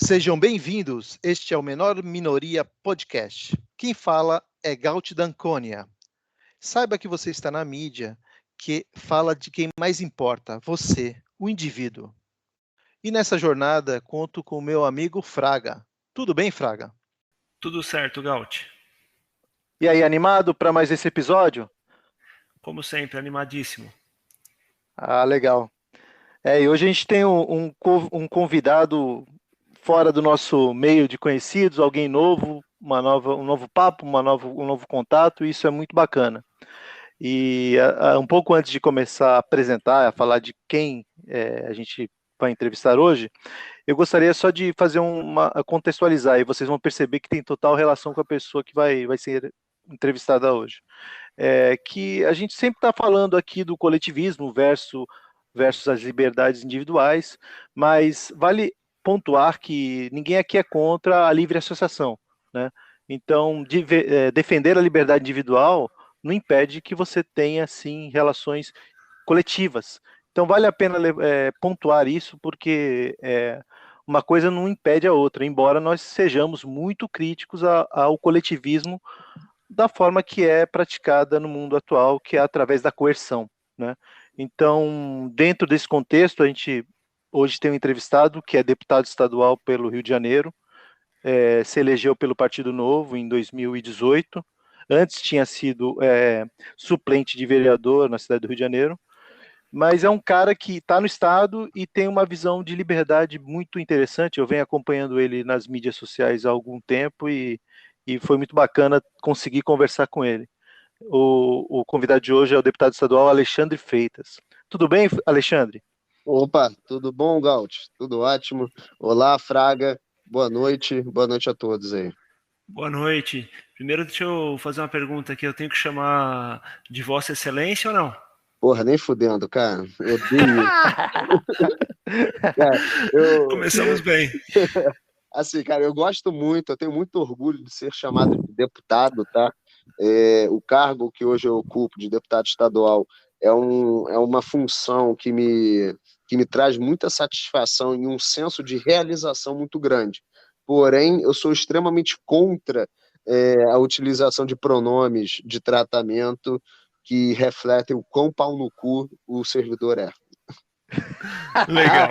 Sejam bem-vindos, este é o Menor Minoria Podcast. Quem fala é Gaut D'Anconia. Saiba que você está na mídia, que fala de quem mais importa, você, o indivíduo. E nessa jornada, conto com o meu amigo Fraga. Tudo bem, Fraga? Tudo certo, Gaut. E aí, animado para mais esse episódio? Como sempre, animadíssimo. Ah, legal. E hoje a gente tem um convidado fora do nosso meio de conhecidos, alguém novo, um novo papo, um novo contato, e isso é muito bacana. E um pouco antes de começar a apresentar, a falar de quem a gente vai entrevistar hoje, eu gostaria só de fazer contextualizar, e vocês vão perceber que tem total relação com a pessoa que vai ser entrevistada hoje. Que a gente sempre está falando aqui do coletivismo versus as liberdades individuais, mas vale pontuar que ninguém aqui é contra a livre associação, né? Então, defender a liberdade individual não impede que você tenha, sim, relações coletivas. Então, vale a pena pontuar isso, porque uma coisa não impede a outra, embora nós sejamos muito críticos ao coletivismo da forma que é praticada no mundo atual, que é através da coerção, né? Então, dentro desse contexto, a gente hoje tem um entrevistado que é deputado estadual pelo Rio de Janeiro, se elegeu pelo Partido Novo em 2018, antes tinha sido suplente de vereador na cidade do Rio de Janeiro, mas é um cara que está no estado e tem uma visão de liberdade muito interessante. Eu venho acompanhando ele nas mídias sociais há algum tempo e foi muito bacana conseguir conversar com ele. O convidado de hoje é o deputado estadual Alexandre Freitas. Tudo bem, Alexandre? Opa, tudo bom, Gaut? Tudo ótimo. Olá, Fraga. Boa noite a todos aí. Boa noite. Primeiro, deixa eu fazer uma pergunta aqui. Eu tenho que chamar de Vossa Excelência ou não? Porra, nem fudendo, cara. Eu odeio isso. Cara, Começamos bem. Assim, cara, eu gosto muito, eu tenho muito orgulho de ser chamado de deputado, tá? O cargo que hoje eu ocupo de deputado estadual é uma função que me traz muita satisfação e um senso de realização muito grande. Porém, eu sou extremamente contra a utilização de pronomes de tratamento que refletem o quão pau no cu o servidor é. Legal.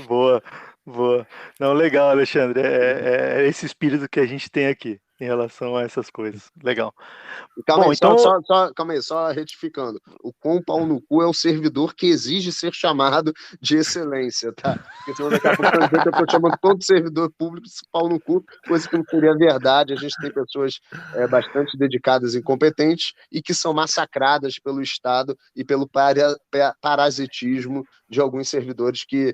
Boa, boa. Não, legal, Alexandre. É esse espírito que a gente tem aqui em relação a essas coisas. Legal. Calma Bom, aí, então. calma aí, só retificando. O com pau no cu é o servidor que exige ser chamado de excelência, tá? Porque senão daqui a pouco eu estou chamando todo servidor público de pau no cu, coisa que não seria verdade. A gente tem pessoas bastante dedicadas e incompetentes e que são massacradas pelo Estado e pelo parasitismo de alguns servidores que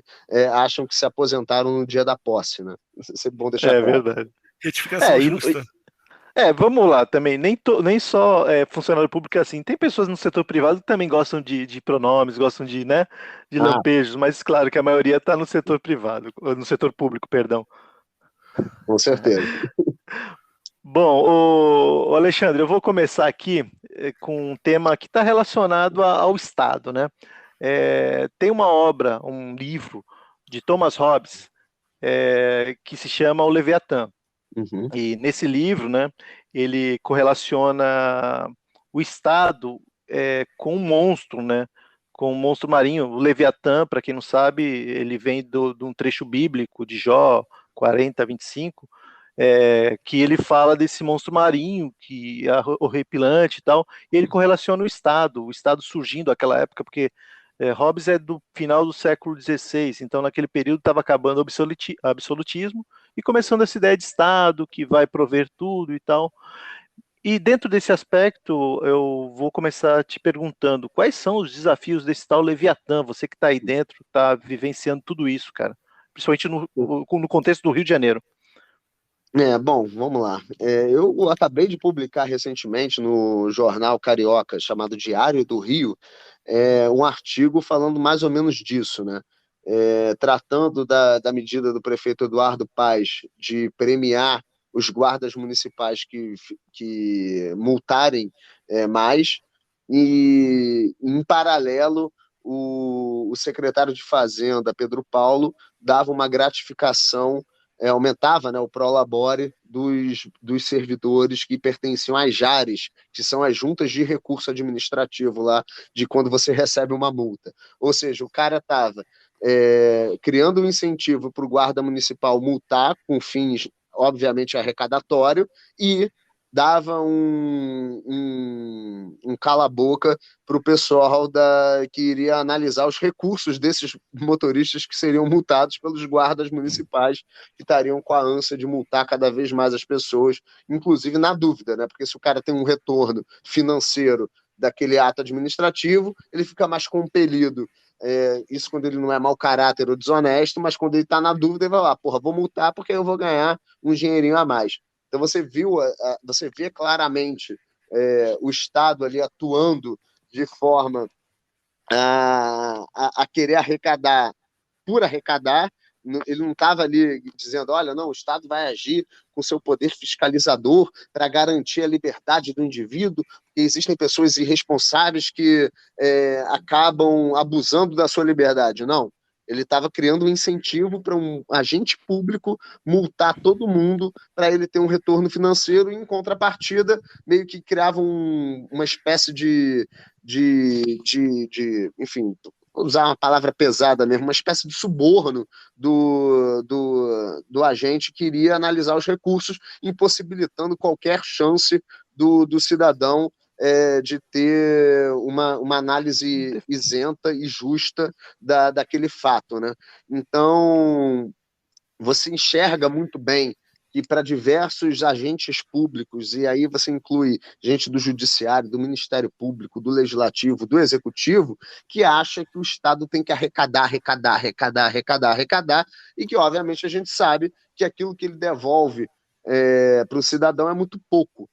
acham que se aposentaram no dia da posse, né? Isso é bom deixar É claro. verdade. Retificação justa. Vamos lá também. Nem só funcionário público é assim. Tem pessoas no setor privado que também gostam de pronomes, gostam de lampejos, mas claro que a maioria está no setor privado, no setor público, perdão. Com certeza. Bom, o Alexandre, eu vou começar aqui com um tema que está relacionado ao Estado, né? Tem uma obra, um livro de Thomas Hobbes que se chama O Leviatã. Uhum. E nesse livro, né, ele correlaciona o Estado com um monstro, né, com um monstro marinho. O Leviatã, para quem não sabe, ele vem de um trecho bíblico de Jó 40:25, que ele fala desse monstro marinho, que é horripilante e tal, e ele correlaciona o Estado surgindo naquela época, porque Hobbes é do final do século XVI, então naquele período estava acabando o absolutismo e começando essa ideia de Estado que vai prover tudo e tal. E dentro desse aspecto, eu vou começar te perguntando quais são os desafios desse tal Leviatã, você que está aí dentro, está vivenciando tudo isso, cara, principalmente no contexto do Rio de Janeiro. Bom, vamos lá. Eu acabei de publicar recentemente no jornal carioca chamado Diário do Rio, um artigo falando mais ou menos disso, né? Tratando da medida do prefeito Eduardo Paes de premiar os guardas municipais que multarem mais, e, em paralelo, o secretário de Fazenda, Pedro Paulo, dava uma gratificação aumentava, né, o prolabore dos servidores que pertenciam às JARes, que são as juntas de recurso administrativo lá, de quando você recebe uma multa. Ou seja, o cara estava criando um incentivo para o guarda municipal multar com fins, obviamente, arrecadatório, e dava um cala-boca para o pessoal que iria analisar os recursos desses motoristas que seriam multados pelos guardas municipais, que estariam com a ânsia de multar cada vez mais as pessoas, inclusive na dúvida, né? Porque se o cara tem um retorno financeiro daquele ato administrativo, ele fica mais compelido. Isso quando ele não é mau caráter ou desonesto, mas quando ele está na dúvida, ele vai lá, porra, vou multar porque eu vou ganhar um dinheirinho a mais. Então você vê claramente o Estado ali atuando de forma a querer arrecadar por arrecadar. Ele não estava ali dizendo, olha, não, o Estado vai agir com seu poder fiscalizador para garantir a liberdade do indivíduo, porque existem pessoas irresponsáveis que acabam abusando da sua liberdade. Não. Ele estava criando um incentivo para um agente público multar todo mundo para ele ter um retorno financeiro, e, em contrapartida, meio que criava uma espécie enfim, vou usar uma palavra pesada mesmo, uma espécie de suborno do agente que iria analisar os recursos, impossibilitando qualquer chance do cidadão de ter uma análise isenta e justa daquele fato, né? Então, você enxerga muito bem que para diversos agentes públicos, e aí você inclui gente do judiciário, do Ministério Público, do Legislativo, do Executivo, que acha que o Estado tem que arrecadar, e que, obviamente, a gente sabe que aquilo que ele devolve para o cidadão é muito pouco.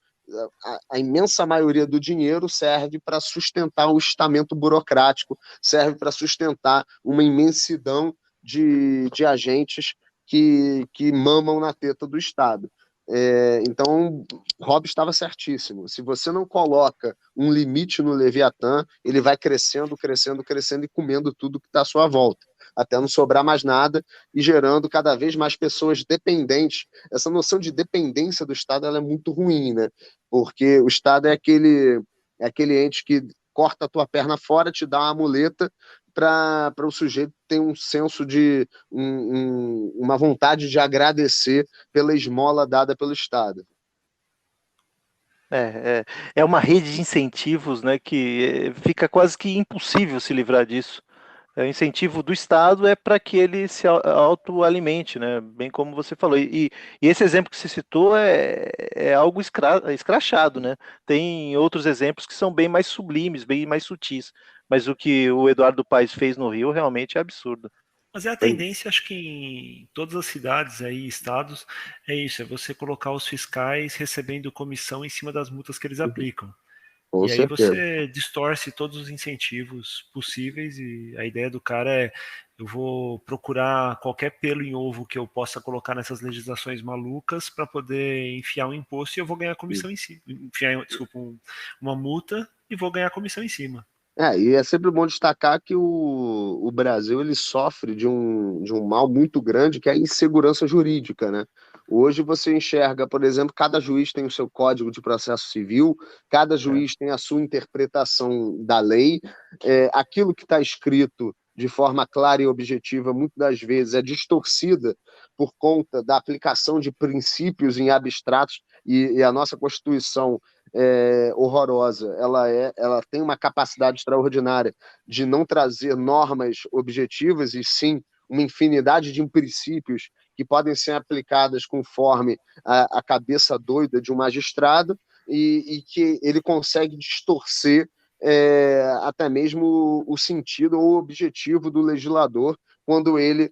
A imensa maioria do dinheiro serve para sustentar o estamento burocrático, serve para sustentar uma imensidão de agentes que mamam na teta do Estado. Então, Hobbes estava certíssimo. Se você não coloca um limite no Leviatã, ele vai crescendo, crescendo, crescendo e comendo tudo que está à sua volta, até não sobrar mais nada e gerando cada vez mais pessoas dependentes. Essa noção de dependência do Estado ela é muito ruim, né? Porque o Estado é aquele ente que corta a tua perna fora, te dá uma muleta para o sujeito ter um senso de uma vontade de agradecer pela esmola dada pelo Estado. É uma rede de incentivos, né, que fica quase que impossível se livrar disso. O incentivo do Estado é para que ele se autoalimente, né? Bem como você falou. E esse exemplo que você citou é algo escrachado, né? Tem outros exemplos que são bem mais sublimes, bem mais sutis. Mas o que o Eduardo Paes fez no Rio realmente é absurdo. Mas é a tendência, acho que em todas as cidades aí, estados, é isso, é você colocar os fiscais recebendo comissão em cima das multas que eles aplicam. Com E aí certeza. você distorce todos os incentivos possíveis, e a ideia do cara é: eu vou procurar qualquer pelo em ovo que eu possa colocar nessas legislações malucas para poder enfiar um imposto, e eu vou ganhar comissão em cima. Desculpa, uma multa, e vou ganhar comissão em cima. E é sempre bom destacar que o Brasil ele sofre de um mal muito grande, que é a insegurança jurídica, né? Hoje você enxerga, por exemplo, cada juiz tem o seu código de processo civil, cada juiz tem a sua interpretação da lei, aquilo que está escrito de forma clara e objetiva, muitas das vezes é distorcida por conta da aplicação de princípios em abstratos, e a nossa Constituição horrorosa, ela tem uma capacidade extraordinária de não trazer normas objetivas, e sim uma infinidade de princípios que podem ser aplicadas conforme a cabeça doida de um magistrado, e que ele consegue distorcer até mesmo o sentido ou o objetivo do legislador quando ele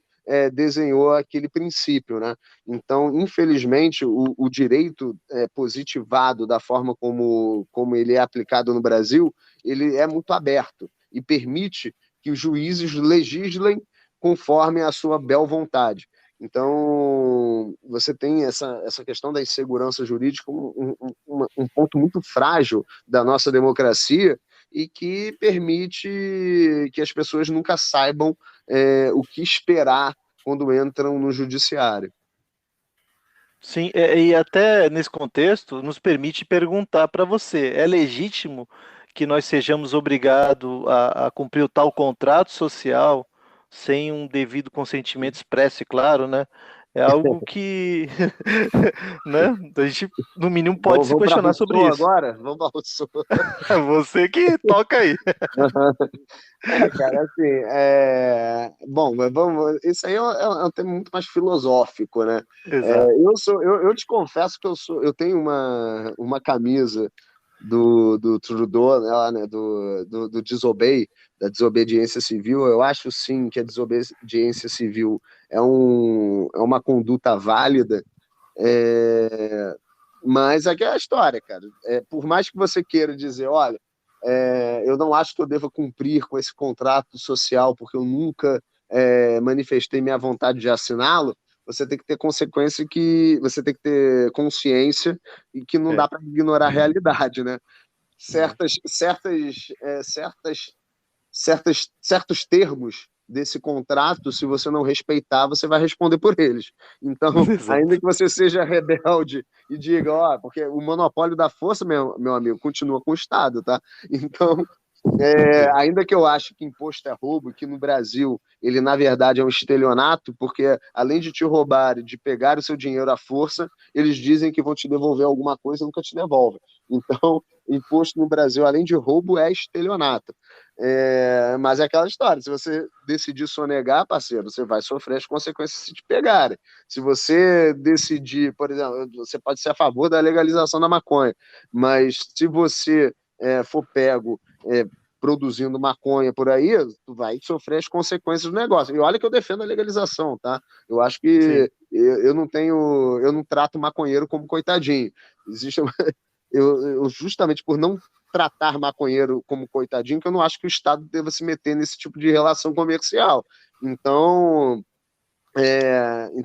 desenhou aquele princípio, né? Então, infelizmente, o direito positivado da forma como ele é aplicado no Brasil, ele é muito aberto e permite que os juízes legislem conforme a sua bel vontade. Então, você tem essa questão da insegurança jurídica, um ponto muito frágil da nossa democracia, e que permite que as pessoas nunca saibam o que esperar quando entram no judiciário. Sim, e até nesse contexto nos permite perguntar para você: é legítimo que nós sejamos obrigados a cumprir o tal contrato social sem um devido consentimento expresso e claro, né? É algo que, né? A gente, no mínimo, pode se Vamos para questionar sobre Rousseau isso. agora? Vamos para Rousseau. Você que toca aí. Cara, assim, bom, mas vamos, isso aí é um tema muito mais filosófico, né? Exato. Eu te confesso que eu tenho uma camisa do Trudeau, né, lá, né, do Disobey, da desobediência civil. Eu acho sim que a desobediência civil é uma conduta válida, mas aqui é a história, cara. Por mais que você queira dizer, olha, eu não acho que eu deva cumprir com esse contrato social porque eu nunca manifestei minha vontade de assiná-lo, você tem que ter consequência que você tem que ter consciência e que não É, dá para ignorar a realidade, né? exato. Certos termos desse contrato, se você não respeitar, você vai responder por eles. Então, ainda Exato. que você seja rebelde e diga, ó, porque o monopólio da força, meu amigo, continua com o Estado, tá? Então, É. ainda que eu ache que imposto é roubo, que no Brasil ele na verdade é um estelionato, porque além de te roubar e de pegar o seu dinheiro à força, eles dizem que vão te devolver alguma coisa e nunca te devolvem. Então, imposto no Brasil, além de roubo, é estelionato. Mas é aquela história: se você decidir sonegar, parceiro, você vai sofrer as consequências se te pegarem. Se você decidir, por exemplo, você pode ser a favor da legalização da maconha, mas se você for pego é, produzindo maconha por aí, tu vai sofrer as consequências do negócio. E olha que eu defendo a legalização, tá? Eu acho Sim. que eu não trato maconheiro como coitadinho. Existe, eu justamente por não tratar maconheiro como coitadinho, que eu não acho que o Estado deva se meter nesse tipo de relação comercial. Então,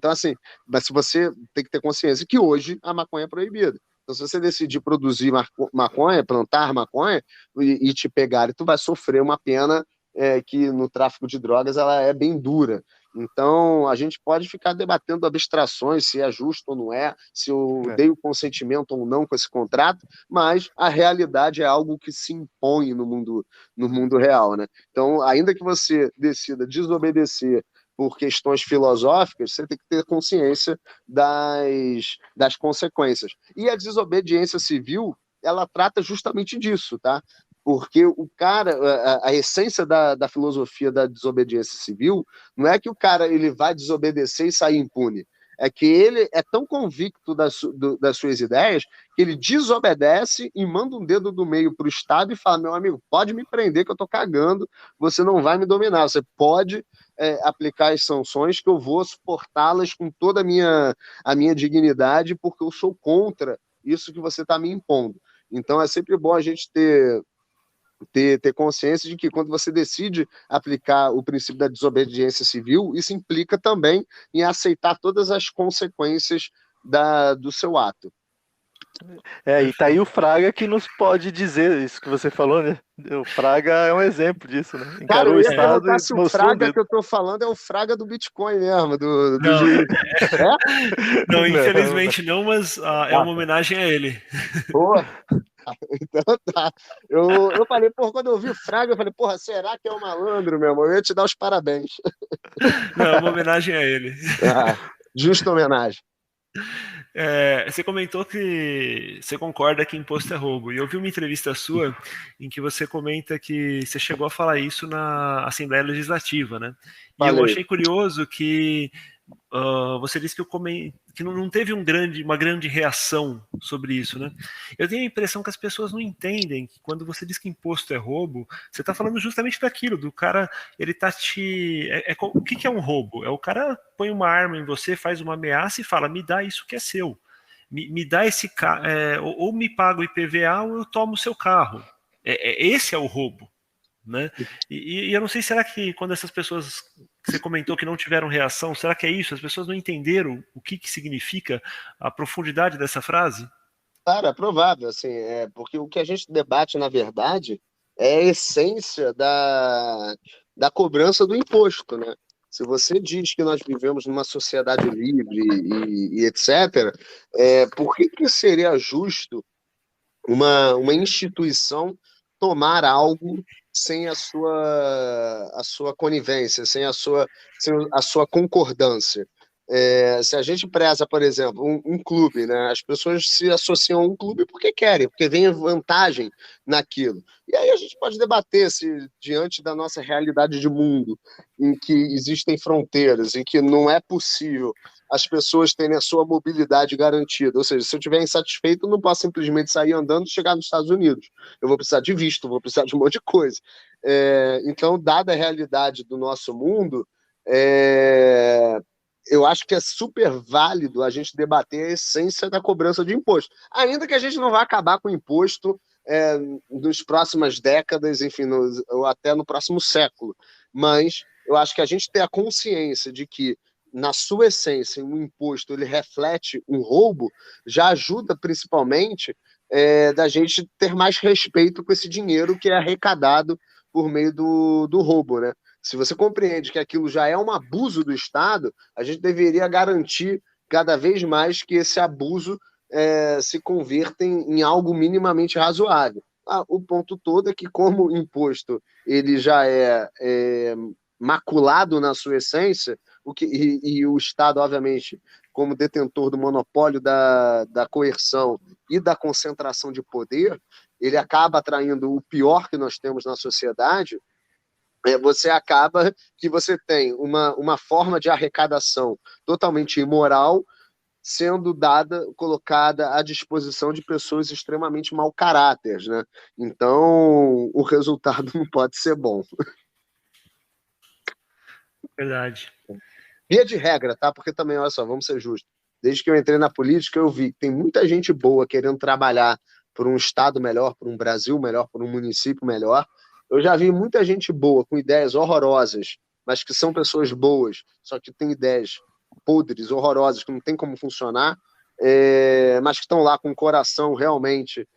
assim, mas se você tem que ter consciência que hoje a maconha é proibida. Então, se você decidir produzir maconha, plantar maconha e te pegarem, tu vai sofrer uma pena que no tráfico de drogas ela é bem dura. Então, a gente pode ficar debatendo abstrações, se é justo ou não é, se eu É. dei o consentimento ou não com esse contrato, mas a realidade é algo que se impõe no mundo real, né? Então, ainda que você decida desobedecer por questões filosóficas, você tem que ter consciência das consequências. E a desobediência civil, ela trata justamente disso, tá? Porque o cara, a essência da filosofia da desobediência civil não é que o cara ele vai desobedecer e sair impune. É que ele é tão convicto das suas ideias que ele desobedece e manda um dedo do meio para o Estado e fala: meu amigo, pode me prender que eu estou cagando, você não vai me dominar, você pode aplicar as sanções, que eu vou suportá-las com toda a minha dignidade, porque eu sou contra isso que você está me impondo. Então é sempre bom a gente ter consciência de que quando você decide aplicar o princípio da desobediência civil, isso implica também em aceitar todas as consequências do seu ato. E tá aí o Fraga que nos pode dizer isso que você falou, né? O Fraga é um exemplo disso, né? Cara, Encarou eu o ia Estado perguntar e se o mostrou o Fraga dedo. que eu tô falando é o Fraga do Bitcoin mesmo, do Não, juiz. É? não, Não, não. infelizmente não, mas é Ah, uma homenagem a ele. pô, então tá. Eu falei, porra, quando eu vi o Fraga, eu falei, porra, será que é o malandro, meu irmão? Eu ia te dar os parabéns. Não, é uma homenagem a ele. Ah, justa homenagem. Você comentou que você concorda que imposto é roubo. E eu vi uma entrevista sua em que você comenta que você chegou a falar isso na Assembleia Legislativa, né? E eu Falei. achei curioso que você disse que não teve uma grande reação sobre isso, né? Eu tenho a impressão que as pessoas não entendem que quando você diz que imposto é roubo, você está falando justamente daquilo, do cara, ele tá te. O que é um roubo? É o cara põe uma arma em você, faz uma ameaça e fala: me dá isso que é seu. Me dá esse carro, ou me paga o IPVA ou eu tomo o seu carro. Esse é o roubo, né? E eu não sei, será que quando essas pessoas que você comentou que não tiveram reação, será que é isso? As pessoas não entenderam o que significa a profundidade dessa frase? Cara, é provável, assim, porque o que a gente debate, na verdade, é a essência da cobrança do imposto, né? Se você diz que nós vivemos numa sociedade livre e etc., por que seria justo uma instituição tomar algo sem a sua conivência, sem a sua concordância? Se a gente preza, por exemplo, um clube, né? As pessoas se associam a um clube porque querem, porque vem vantagem naquilo. E aí a gente pode debater se, diante da nossa realidade de mundo, em que existem fronteiras, em que não é possível as pessoas terem a sua mobilidade garantida. Ou seja, se eu estiver insatisfeito, eu não posso simplesmente sair andando e chegar nos Estados Unidos. Eu vou precisar de visto, vou precisar de um monte de coisa. Então, dada a realidade do nosso mundo, eu acho que é super válido a gente debater a essência da cobrança de imposto. Ainda que a gente não vá acabar com o imposto nas próximas décadas, enfim, ou até no próximo século. Mas eu acho que a gente ter a consciência de que, na sua essência, um imposto ele reflete um roubo, já ajuda principalmente da gente ter mais respeito com esse dinheiro que é arrecadado por meio do roubo, né? Se você compreende que aquilo já é um abuso do Estado, a gente deveria garantir cada vez mais que esse abuso se converta em algo minimamente razoável. O ponto todo é que, como o imposto ele já é maculado na sua essência, e o Estado, obviamente, como detentor do monopólio da coerção e da concentração de poder, ele acaba atraindo o pior que nós temos na sociedade. Você acaba que você tem uma forma de arrecadação totalmente imoral sendo colocada à disposição de pessoas extremamente mau caráter, né? Então, o resultado não pode ser bom. Verdade. Via de regra, tá? Porque também, olha só, vamos ser justos. Desde que eu entrei na política, eu vi que tem muita gente boa querendo trabalhar por um estado melhor, por um Brasil melhor, por um município melhor. Eu já vi muita gente boa, com ideias horrorosas, mas que são pessoas boas, só que tem ideias podres, horrorosas, que não tem como funcionar, mas que estão lá com o coração realmente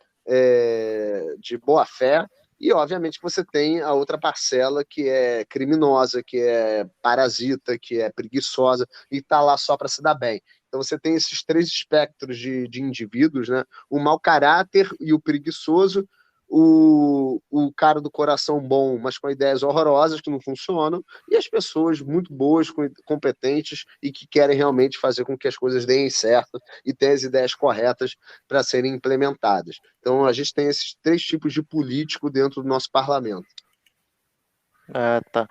de boa fé. E, obviamente, que você tem a outra parcela que é criminosa, que é parasita, que é preguiçosa e está lá só para se dar bem. Então, você tem esses três espectros de indivíduos, né? O mau caráter e o preguiçoso, o cara do coração bom, mas com ideias horrorosas que não funcionam, e as pessoas muito boas, competentes e que querem realmente fazer com que as coisas deem certo e tenham as ideias corretas para serem implementadas. Então, a gente tem esses três tipos de político dentro do nosso parlamento. Ah, tá.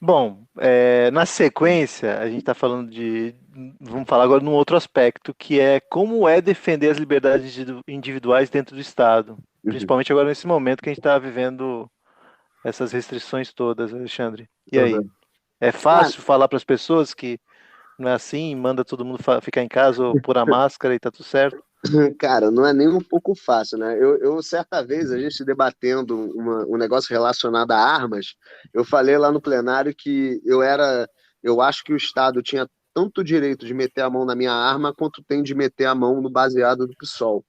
Bom, na sequência, a gente está falando vamos falar agora num outro aspecto, que é como defender as liberdades individuais dentro do Estado. Principalmente agora nesse momento que a gente está vivendo essas restrições todas, Alexandre. E aí? É fácil falar para as pessoas que não é assim, manda todo mundo ficar em casa ou pôr a máscara e tá tudo certo? Cara, não é nem um pouco fácil, né? Eu certa vez, a gente debatendo um negócio relacionado a armas, eu falei lá no plenário que eu acho que o Estado tinha tanto direito de meter a mão na minha arma quanto tem de meter a mão no baseado do PSOL.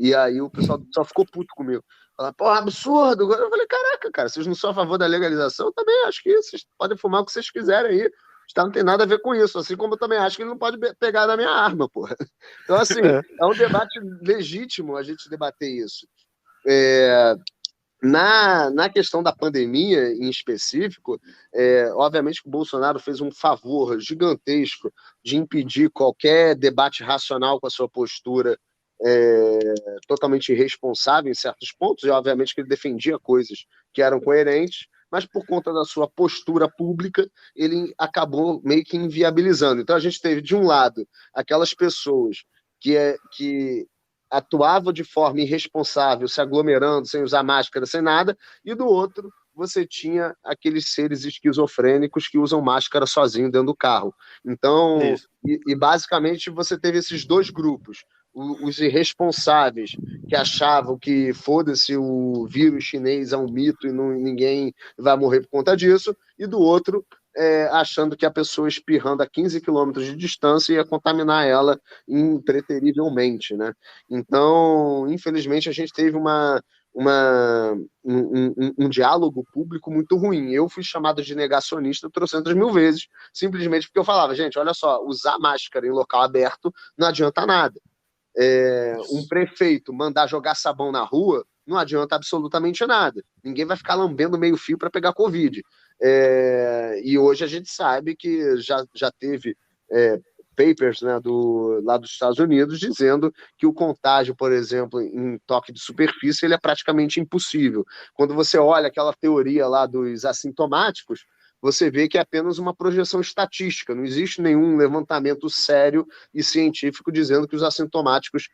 E aí o pessoal só ficou puto comigo. Fala, pô, absurdo. Eu falei, caraca, cara, vocês não são a favor da legalização? Eu também acho que vocês podem fumar o que vocês quiserem aí. O Estado não tem nada a ver com isso. Assim como eu também acho que ele não pode pegar na minha arma, porra. Então, assim, é um debate legítimo a gente debater isso. Na questão da pandemia, em específico, obviamente que o Bolsonaro fez um favor gigantesco de impedir qualquer debate racional com a sua postura totalmente irresponsável em certos pontos, e obviamente que ele defendia coisas que eram coerentes, mas por conta da sua postura pública, ele acabou meio que inviabilizando. Então a gente teve, de um lado, aquelas pessoas que atuavam de forma irresponsável, se aglomerando, sem usar máscara, sem nada, e do outro, você tinha aqueles seres esquizofrênicos que usam máscara sozinho dentro do carro. Então, e basicamente você teve esses dois grupos, os irresponsáveis que achavam que foda-se o vírus chinês é um mito e ninguém vai morrer por conta disso, e do outro achando que a pessoa espirrando a 15 quilômetros de distância ia contaminar ela impreterivelmente, né? Então, infelizmente, a gente teve um diálogo público muito ruim. Eu fui chamado de negacionista trocentas mil vezes, simplesmente porque eu falava, gente, olha só, usar máscara em local aberto não adianta nada. Um prefeito mandar jogar sabão na rua não adianta absolutamente nada. Ninguém vai ficar lambendo meio fio para pegar Covid. E hoje a gente sabe que já teve papers, né, lá dos Estados Unidos dizendo que o contágio, por exemplo, em toque de superfície, ele é praticamente impossível. Quando você olha aquela teoria lá dos assintomáticos, você vê que é apenas uma projeção estatística, não existe nenhum levantamento sério e científico dizendo que os assintomáticos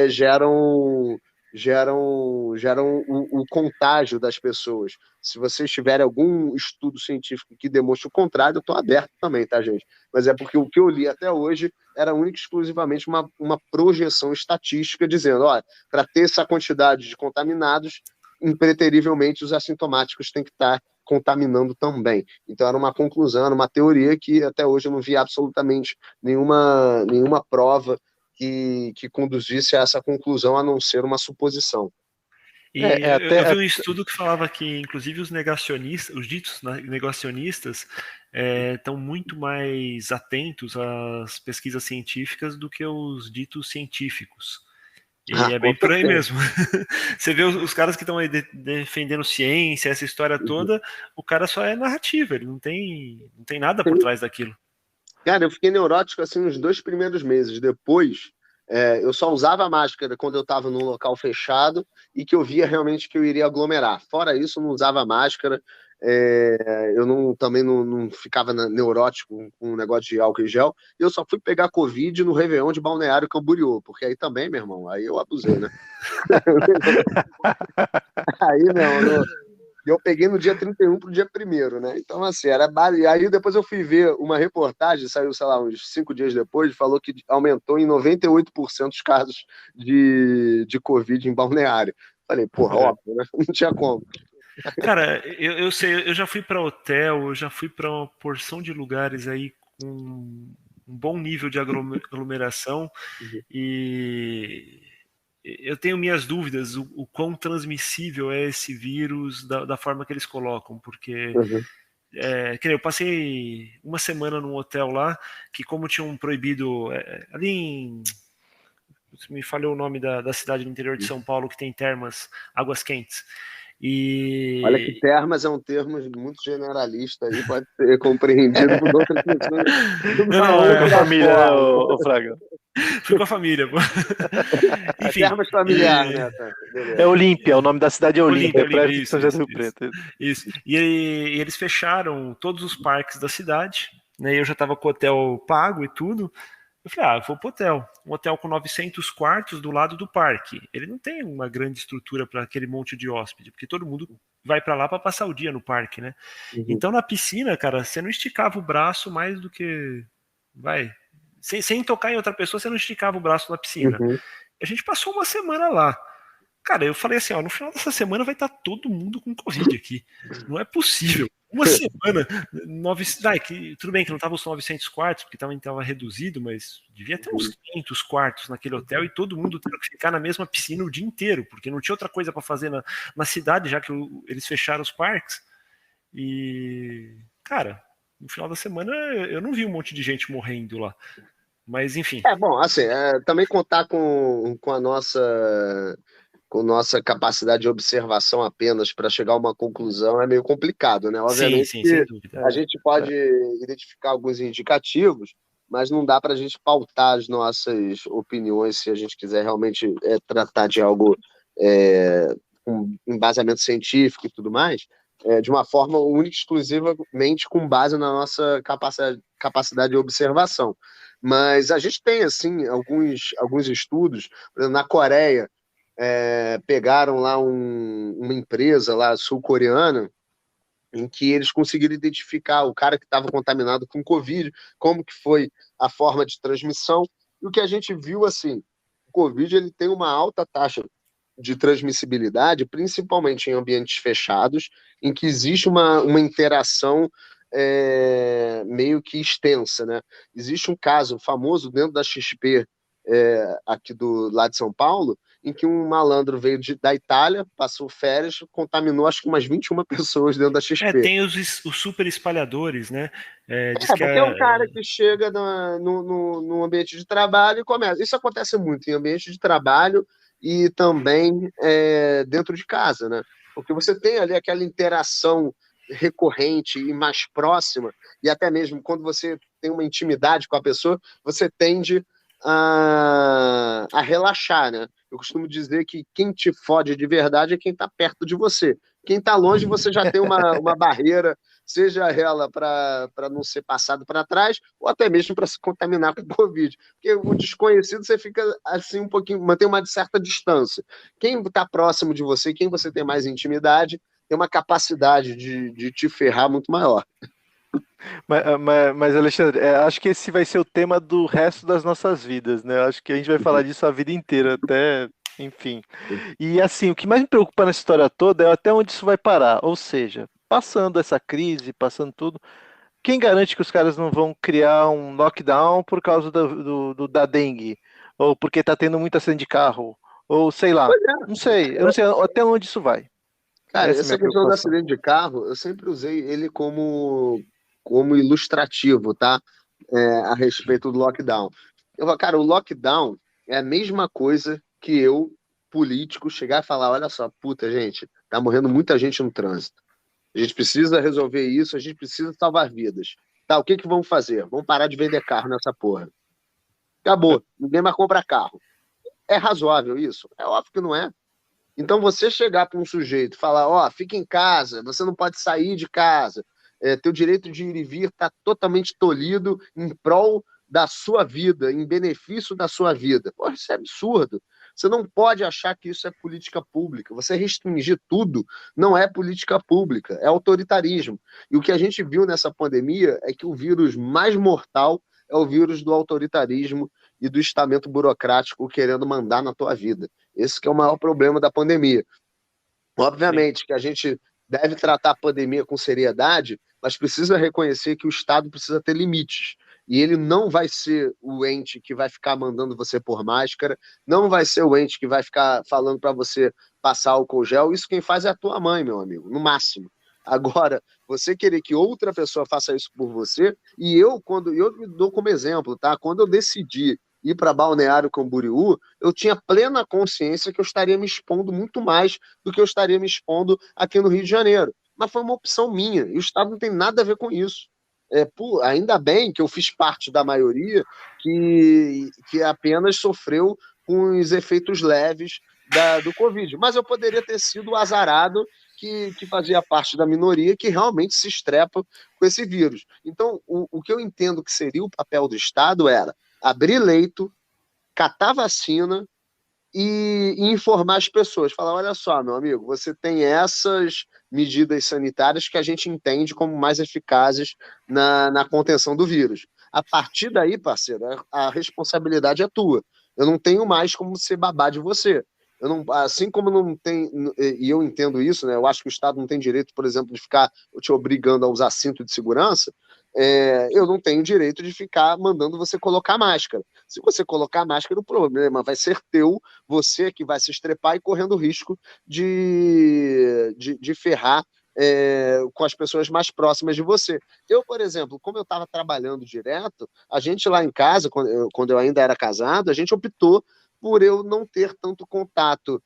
geram o contágio das pessoas. Se vocês tiverem algum estudo científico que demonstre o contrário, eu estou aberto também, tá, gente? Mas é porque o que eu li até hoje era única e exclusivamente uma projeção estatística dizendo, olha, para ter essa quantidade de contaminados, impreterivelmente os assintomáticos têm que estar contaminando também. Então era uma conclusão, era uma teoria que até hoje eu não vi absolutamente nenhuma prova que conduzisse a essa conclusão, a não ser uma suposição. E eu vi um estudo que falava que, inclusive, os negacionistas, os ditos negacionistas, estão muito mais atentos às pesquisas científicas do que os ditos científicos. E é bem por aí mesmo. Você vê os caras que estão aí defendendo ciência, essa história toda, o cara só é narrativa, ele não tem nada por trás daquilo. Cara, eu fiquei neurótico assim nos 2 primeiros meses. Depois, eu só usava máscara quando eu estava num local fechado e que eu via realmente que eu iria aglomerar. Fora isso, eu não usava máscara. Eu também não ficava neurótico com o negócio de álcool e gel. Eu só fui pegar Covid no Réveillon de Balneário Camboriú, porque aí também, meu irmão, aí eu abusei, né? Aí, não, eu peguei no dia 31 pro dia 1º, né? Então, assim, e aí depois eu fui ver uma reportagem, saiu, sei lá, uns 5 dias depois, falou que aumentou em 98% os casos de Covid em Balneário. Falei, porra, óbvio, né? Não tinha como. Cara, eu sei, eu já fui para hotel, eu já fui para uma porção de lugares aí com um bom nível de aglomeração e eu tenho minhas dúvidas o quão transmissível é esse vírus da forma que eles colocam, porque eu passei uma semana num hotel lá que, como tinham proibido ali em, me falhou o nome da cidade do interior de São Paulo que tem termas, águas quentes. Olha que termas é um termo muito generalista aí, pode ser compreendido por outras pessoas. Não, família, o Fraga. Fui com a família. Enfim, termas familiar, né? É Olímpia, o nome da cidade é Olímpia, perto de São José do Rio Preto. Isso. E eles fecharam todos os parques da cidade, né? Eu já estava com o hotel pago e tudo. Eu falei, eu vou pro hotel. Um hotel com 900 quartos do lado do parque. Ele não tem uma grande estrutura para aquele monte de hóspede, porque todo mundo vai para lá para passar o dia no parque, né? Então na piscina, cara, você não esticava o braço mais do que... Sem tocar em outra pessoa, você não esticava o braço na piscina. A gente passou uma semana lá. Cara, eu falei assim, no final dessa semana vai estar todo mundo com Covid aqui. Não é possível. Uma semana, tudo bem que não estavam os 900 quartos, porque também estava reduzido, mas devia ter uns 500 quartos naquele hotel e todo mundo tendo que ficar na mesma piscina o dia inteiro, porque não tinha outra coisa para fazer na cidade, já que eles fecharam os parques. E, cara, no final da semana eu não vi um monte de gente morrendo lá. Mas, enfim. Bom, assim, também contar com a nossa capacidade de observação apenas para chegar a uma conclusão é meio complicado, né? Obviamente sim, que sem dúvida. A gente pode identificar alguns indicativos, mas não dá para a gente pautar as nossas opiniões se a gente quiser realmente tratar de algo com embasamento científico e tudo mais, de uma forma única e exclusivamente com base na nossa capacidade de observação. Mas a gente tem, assim, alguns estudos, por exemplo, na Coreia, pegaram lá uma empresa lá sul-coreana em que eles conseguiram identificar o cara que estava contaminado com Covid, como que foi a forma de transmissão, e o que a gente viu, assim, o Covid ele tem uma alta taxa de transmissibilidade, principalmente em ambientes fechados, em que existe uma interação meio que extensa, né? Existe um caso famoso dentro da XP, aqui lá de São Paulo, em que um malandro veio da Itália, passou férias, contaminou acho que umas 21 pessoas dentro da XP. Tem os super espalhadores, né? Diz que Porque é um cara que chega no ambiente de trabalho e começa. Isso acontece muito em ambiente de trabalho e também dentro de casa, né? Porque você tem ali aquela interação recorrente e mais próxima, e até mesmo quando você tem uma intimidade com a pessoa, você tende a relaxar, né? Eu costumo dizer que quem te fode de verdade é quem está perto de você. Quem está longe, você já tem uma barreira, seja ela para não ser passado para trás, ou até mesmo para se contaminar com o Covid. Porque o desconhecido, você fica assim um pouquinho, mantém uma certa distância. Quem está próximo de você, quem você tem mais intimidade, tem uma capacidade de te ferrar muito maior. Mas, Alexandre, acho que esse vai ser o tema do resto das nossas vidas, né? Acho que a gente vai falar disso a vida inteira, até, enfim. E assim, o que mais me preocupa nessa história toda é até onde isso vai parar. Ou seja, passando essa crise, passando tudo, quem garante que os caras não vão criar um lockdown por causa da dengue? Ou porque tá tendo muito acidente de carro? Ou sei lá. Pois é. Não sei, eu não sei até onde isso vai. Cara, Essa é a minha essa questão do preocupação. acidente de carro, eu sempre usei ele como ilustrativo, tá? A respeito do lockdown. Eu falo, cara, o lockdown é a mesma coisa que eu, político, chegar e falar: olha só, puta, gente, tá morrendo muita gente no trânsito. A gente precisa resolver isso, a gente precisa salvar vidas. Tá, o que que vamos fazer? Vamos parar de vender carro nessa porra. Acabou, ninguém mais compra carro. É razoável isso? É óbvio que não é. Então, você chegar para um sujeito e falar: ó, fica em casa, você não pode sair de casa, teu direito de ir e vir está totalmente tolhido em prol da sua vida, em benefício da sua vida. Pô, isso é absurdo. Você não pode achar que isso é política pública. Você restringir tudo não é política pública, é autoritarismo. E o que a gente viu nessa pandemia é que o vírus mais mortal é o vírus do autoritarismo e do estamento burocrático querendo mandar na tua vida. Esse que é o maior problema da pandemia. Obviamente que a gente deve tratar a pandemia com seriedade, mas precisa reconhecer que o Estado precisa ter limites. E ele não vai ser o ente que vai ficar mandando você pôr máscara, não vai ser o ente que vai ficar falando para você passar álcool gel. Isso quem faz é a tua mãe, meu amigo, no máximo. Agora, você querer que outra pessoa faça isso por você, e eu me dou como exemplo, tá? Quando eu decidi ir para Balneário Camboriú, eu tinha plena consciência que eu estaria me expondo muito mais do que eu estaria me expondo aqui no Rio de Janeiro. Mas foi uma opção minha, e o Estado não tem nada a ver com isso. Ainda bem que eu fiz parte da maioria que apenas sofreu com os efeitos leves do Covid. Mas eu poderia ter sido o azarado que fazia parte da minoria que realmente se estrepa com esse vírus. Então, o que eu entendo que seria o papel do Estado era abrir leito, catar vacina e informar as pessoas. Falar: olha só, meu amigo, você tem essas medidas sanitárias que a gente entende como mais eficazes na contenção do vírus. A partir daí, parceiro, a responsabilidade é tua. Eu não tenho mais como ser babá de você. Eu não, assim como não tem, e eu entendo isso, né? Eu acho que o Estado não tem direito, por exemplo, de ficar te obrigando a usar cinto de segurança. Eu não tenho direito de ficar mandando você colocar máscara. Se você colocar máscara, o problema vai ser teu, você que vai se estrepar e correndo o risco de ferrar com as pessoas mais próximas de você. Eu, por exemplo, como eu estava trabalhando direto, a gente lá em casa, quando eu ainda era casado, a gente optou por eu não ter tanto contato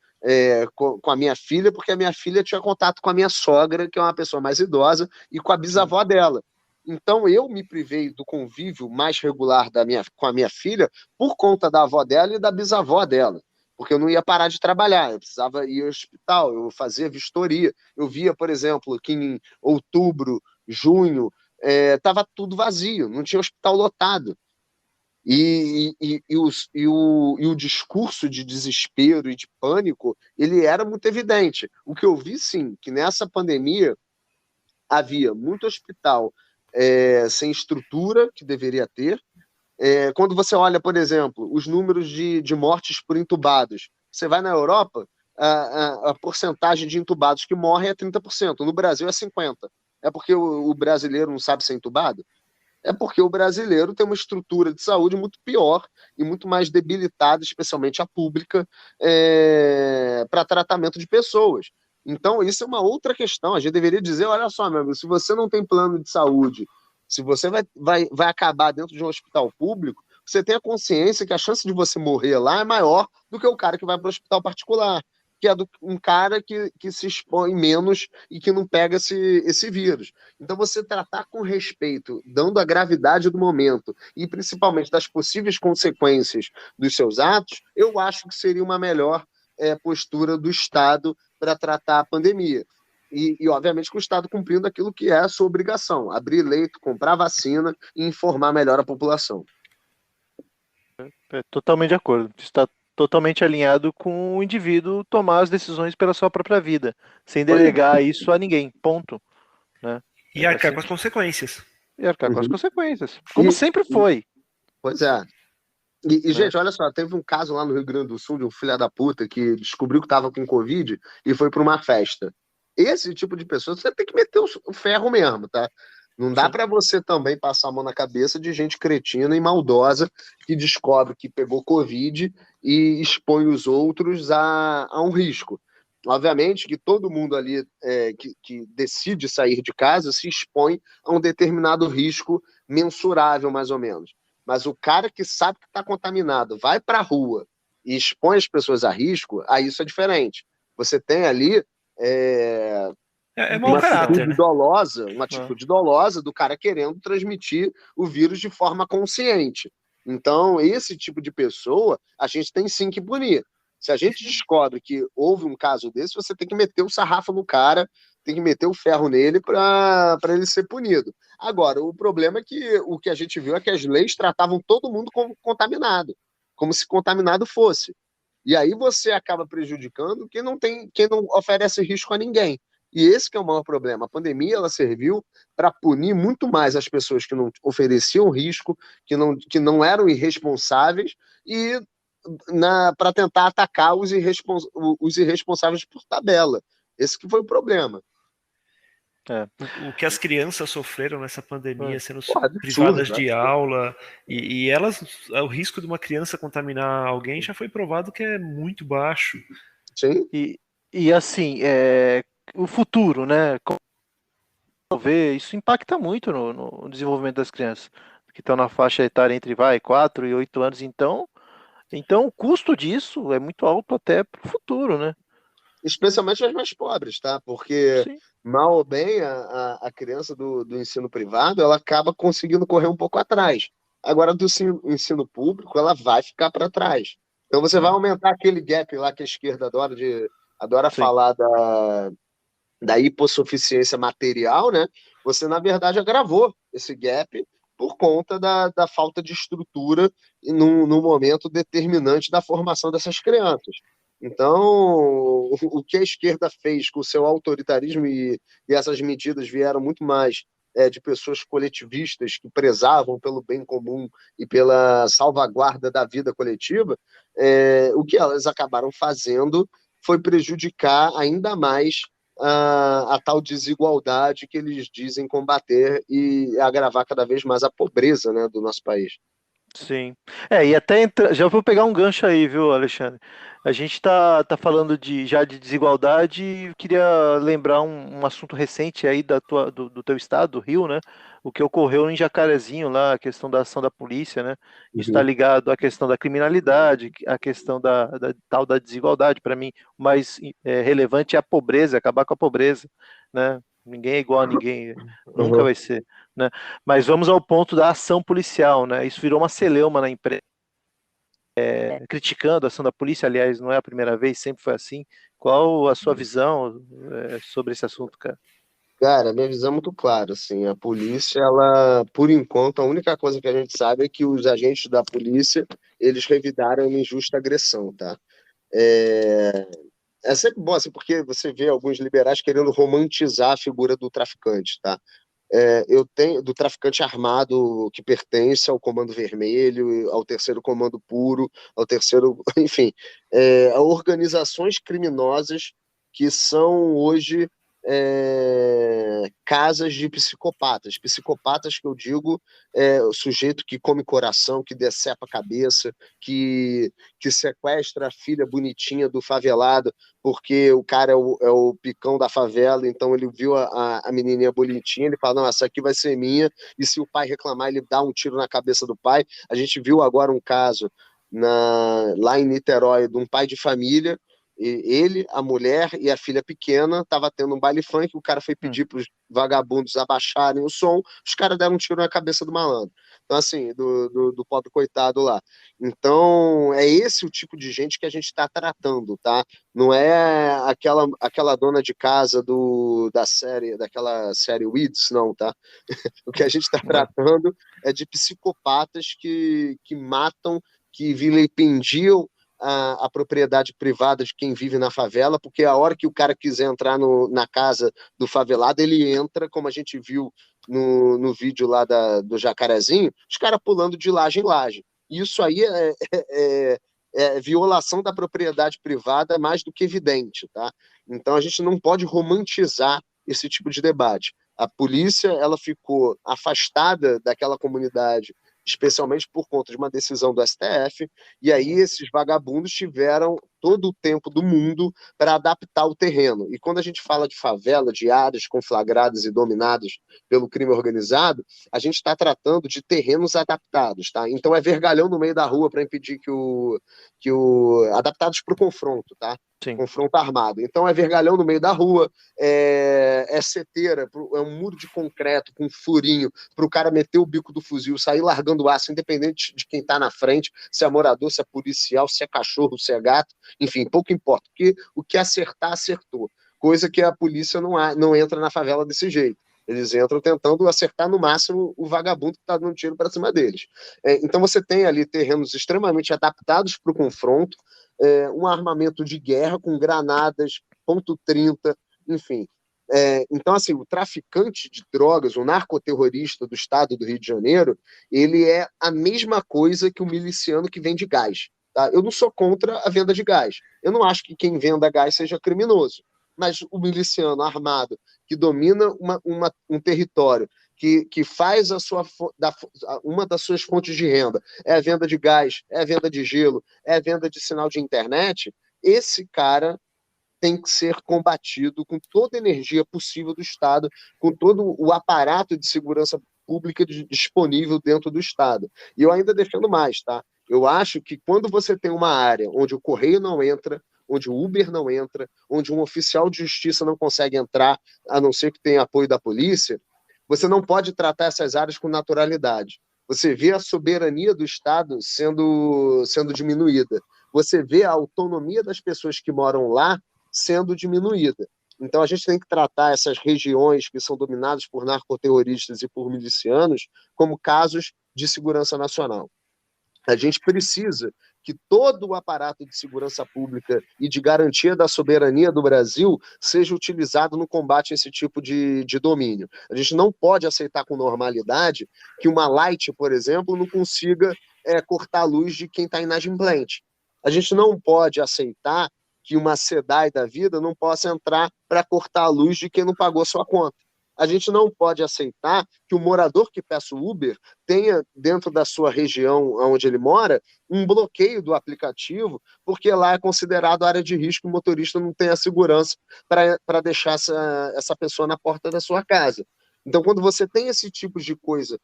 com a minha filha, porque a minha filha tinha contato com a minha sogra, que é uma pessoa mais idosa, e com a bisavó dela. Então, eu me privei do convívio mais regular com a minha filha por conta da avó dela e da bisavó dela, porque eu não ia parar de trabalhar, eu precisava ir ao hospital, eu fazia vistoria. Eu via, por exemplo, que em outubro, junho, estava tudo vazio, não tinha hospital lotado. E o discurso de desespero e de pânico, ele era muito evidente. O que eu vi, sim, que nessa pandemia havia muito hospital sem estrutura que deveria ter. Quando você olha, por exemplo, os números de mortes por entubados, você vai na Europa, a porcentagem de entubados que morrem é 30%, no Brasil é 50%. É porque o brasileiro não sabe ser entubado? é porque o brasileiro tem uma estrutura de saúde muito pior e muito mais debilitada, especialmente a pública, para tratamento de pessoas. Então, isso é uma outra questão. A gente deveria dizer, olha só, meu amigo, se você não tem plano de saúde, se você vai acabar dentro de um hospital público, você tem a consciência que a chance de você morrer lá é maior do que o cara que vai para o hospital particular, que é um cara que se expõe menos e que não pega esse vírus. Então, você tratar com respeito, dando a gravidade do momento e principalmente das possíveis consequências dos seus atos, eu acho que seria uma melhor postura do Estado para tratar a pandemia. E, obviamente, com o Estado cumprindo aquilo que é a sua obrigação: abrir leito, comprar vacina e informar melhor a população. Totalmente de acordo. Está totalmente alinhado com o indivíduo tomar as decisões pela sua própria vida, sem delegar isso a ninguém. Ponto. Né? E arcar com as consequências. E arcar com as consequências. Como sempre foi. Pois é. E, gente, olha só, teve um caso lá no Rio Grande do Sul de um filho da puta que descobriu que estava com Covid e foi para uma festa. Esse tipo de pessoa, você tem que meter o ferro mesmo, tá? Não dá para você também passar a mão na cabeça de gente cretina e maldosa que descobre que pegou Covid e expõe os outros a um risco. Obviamente que todo mundo ali que decide sair de casa se expõe a um determinado risco mensurável, mais ou menos. Mas o cara que sabe que está contaminado vai para a rua e expõe as pessoas a risco, aí isso é diferente. Você tem ali mau caráter, né? uma atitude dolosa do cara querendo transmitir o vírus de forma consciente. Então, esse tipo de pessoa, a gente tem sim que punir. Se a gente descobre que houve um caso desse, você tem que meter o sarrafo no cara, tem que meter o ferro nele para ele ser punido. Agora, o problema é que o que a gente viu é que as leis tratavam todo mundo como contaminado, como se contaminado fosse. E aí você acaba prejudicando quem não oferece risco a ninguém. E esse que é o maior problema. A pandemia ela serviu para punir muito mais as pessoas que não ofereciam risco, que não eram irresponsáveis, e para tentar atacar os irresponsáveis por tabela. Esse que foi o problema. O que as crianças sofreram nessa pandemia, sendo absurdo, privadas de aula, e elas, o risco de uma criança contaminar alguém já foi provado que é muito baixo. Sim. E assim, o futuro, né? Isso impacta muito no desenvolvimento das crianças que estão na faixa etária entre 4 e 8 anos. Então, o custo disso é muito alto até para o futuro, né? Especialmente as mais pobres, tá? Porque, Sim. mal ou bem, a criança do ensino privado, ela acaba conseguindo correr um pouco atrás. Agora, do ensino público, ela vai ficar para trás. Então, você vai aumentar aquele gap lá que a esquerda adora falar da hipossuficiência material, né? Você, na verdade, agravou esse gap por conta da falta de estrutura num momento determinante da formação dessas crianças. Então, o que a esquerda fez com o seu autoritarismo e essas medidas vieram muito mais de pessoas coletivistas que prezavam pelo bem comum e pela salvaguarda da vida coletiva, o que elas acabaram fazendo foi prejudicar ainda mais a tal desigualdade que eles dizem combater e agravar cada vez mais a pobreza, né, do nosso país. Sim. E até já vou pegar um gancho aí, viu, Alexandre? A gente tá falando já de desigualdade e eu queria lembrar um assunto recente aí do teu estado, do Rio, né? O que ocorreu em Jacarezinho lá, a questão da ação da polícia, né? Isso está ligado à questão da criminalidade, à questão da tal da desigualdade. Para mim, o mais relevante é a pobreza, acabar com a pobreza, né? Ninguém é igual a ninguém, nunca vai ser, né? Mas vamos ao ponto da ação policial, né? Isso virou uma celeuma na imprensa, criticando a ação da polícia. Aliás, não é a primeira vez, sempre foi assim. Qual a sua visão sobre esse assunto, cara? Cara, minha visão é muito clara, assim, a polícia, ela, por enquanto, a única coisa que a gente sabe é que os agentes da polícia, eles revidaram uma injusta agressão, tá? É sempre bom, assim, porque você vê alguns liberais querendo romantizar a figura do traficante, tá? Eu tenho do traficante armado que pertence ao Comando Vermelho, ao Terceiro Comando Puro, ao terceiro, enfim, a organizações criminosas que são hoje casas de psicopatas. Psicopatas que eu digo o sujeito que come coração, que decepa a cabeça, que sequestra a filha bonitinha do favelado, porque o cara é o picão da favela, então ele viu a menininha bonitinha, ele fala, não, essa aqui vai ser minha, e se o pai reclamar, ele dá um tiro na cabeça do pai. A gente viu agora um caso lá em Niterói, de um pai de família, ele, a mulher e a filha pequena estavam tendo um baile funk, o cara foi pedir para os vagabundos abaixarem o som, os caras deram um tiro na cabeça do malandro. Então, assim, do pobre coitado lá. Então, é esse o tipo de gente que a gente está tratando, tá? Não é aquela dona de casa daquela série Weeds, não, tá? O que a gente está tratando é de psicopatas que matam, que vilipendiam a propriedade privada de quem vive na favela, porque a hora que o cara quiser entrar na casa do favelado, ele entra, como a gente viu no vídeo lá do Jacarezinho, os caras pulando de laje em laje. Isso aí é violação da propriedade privada mais do que evidente, tá? Então a gente não pode romantizar esse tipo de debate. A polícia, ela ficou afastada daquela comunidade, especialmente por conta de uma decisão do STF, e aí esses vagabundos tiveram todo o tempo do mundo para adaptar o terreno. E quando a gente fala de favela, de áreas conflagradas e dominadas pelo crime organizado, a gente está tratando de terrenos adaptados, tá? Então é vergalhão no meio da rua para impedir adaptados para o confronto, tá? Sim. Confronto armado. Então é vergalhão no meio da rua, é seteira, é um muro de concreto com um furinho para o cara meter o bico do fuzil, sair largando aço, independente de quem está na frente, se é morador, se é policial, se é cachorro, se é gato, enfim, pouco importa, porque o que acertar, acertou. Coisa que a polícia não entra na favela desse jeito. Eles entram tentando acertar no máximo o vagabundo que está dando tiro para cima deles. Então você tem ali terrenos extremamente adaptados para o confronto, um armamento de guerra com granadas, .30, enfim. Então, assim, o traficante de drogas, o narcoterrorista do estado do Rio de Janeiro, ele é a mesma coisa que o miliciano que vende gás. Tá? Eu não sou contra a venda de gás. Eu não acho que quem venda gás seja criminoso. Mas o miliciano armado que domina um território, que faz uma das suas fontes de renda, é a venda de gás, é a venda de gelo, é a venda de sinal de internet, esse cara tem que ser combatido com toda a energia possível do Estado, com todo o aparato de segurança pública disponível dentro do Estado. E eu ainda defendo mais, tá? Eu acho que quando você tem uma área onde o correio não entra, onde o Uber não entra, onde um oficial de justiça não consegue entrar, a não ser que tenha apoio da polícia, você não pode tratar essas áreas com naturalidade. Você vê a soberania do Estado sendo diminuída. Você vê a autonomia das pessoas que moram lá sendo diminuída. Então a gente tem que tratar essas regiões que são dominadas por narcoterroristas e por milicianos como casos de segurança nacional. A gente precisa que todo o aparato de segurança pública e de garantia da soberania do Brasil seja utilizado no combate a esse tipo de domínio. A gente não pode aceitar com normalidade que uma Light, por exemplo, não consiga cortar a luz de quem está inadimplente. A gente não pode aceitar que uma SEDAI da vida não possa entrar para cortar a luz de quem não pagou sua conta. A gente não pode aceitar que o morador que peça o Uber tenha, dentro da sua região onde ele mora, um bloqueio do aplicativo, porque lá é considerado área de risco, o motorista não tem a segurança para deixar essa pessoa na porta da sua casa. Então, quando você tem esse tipo de coisa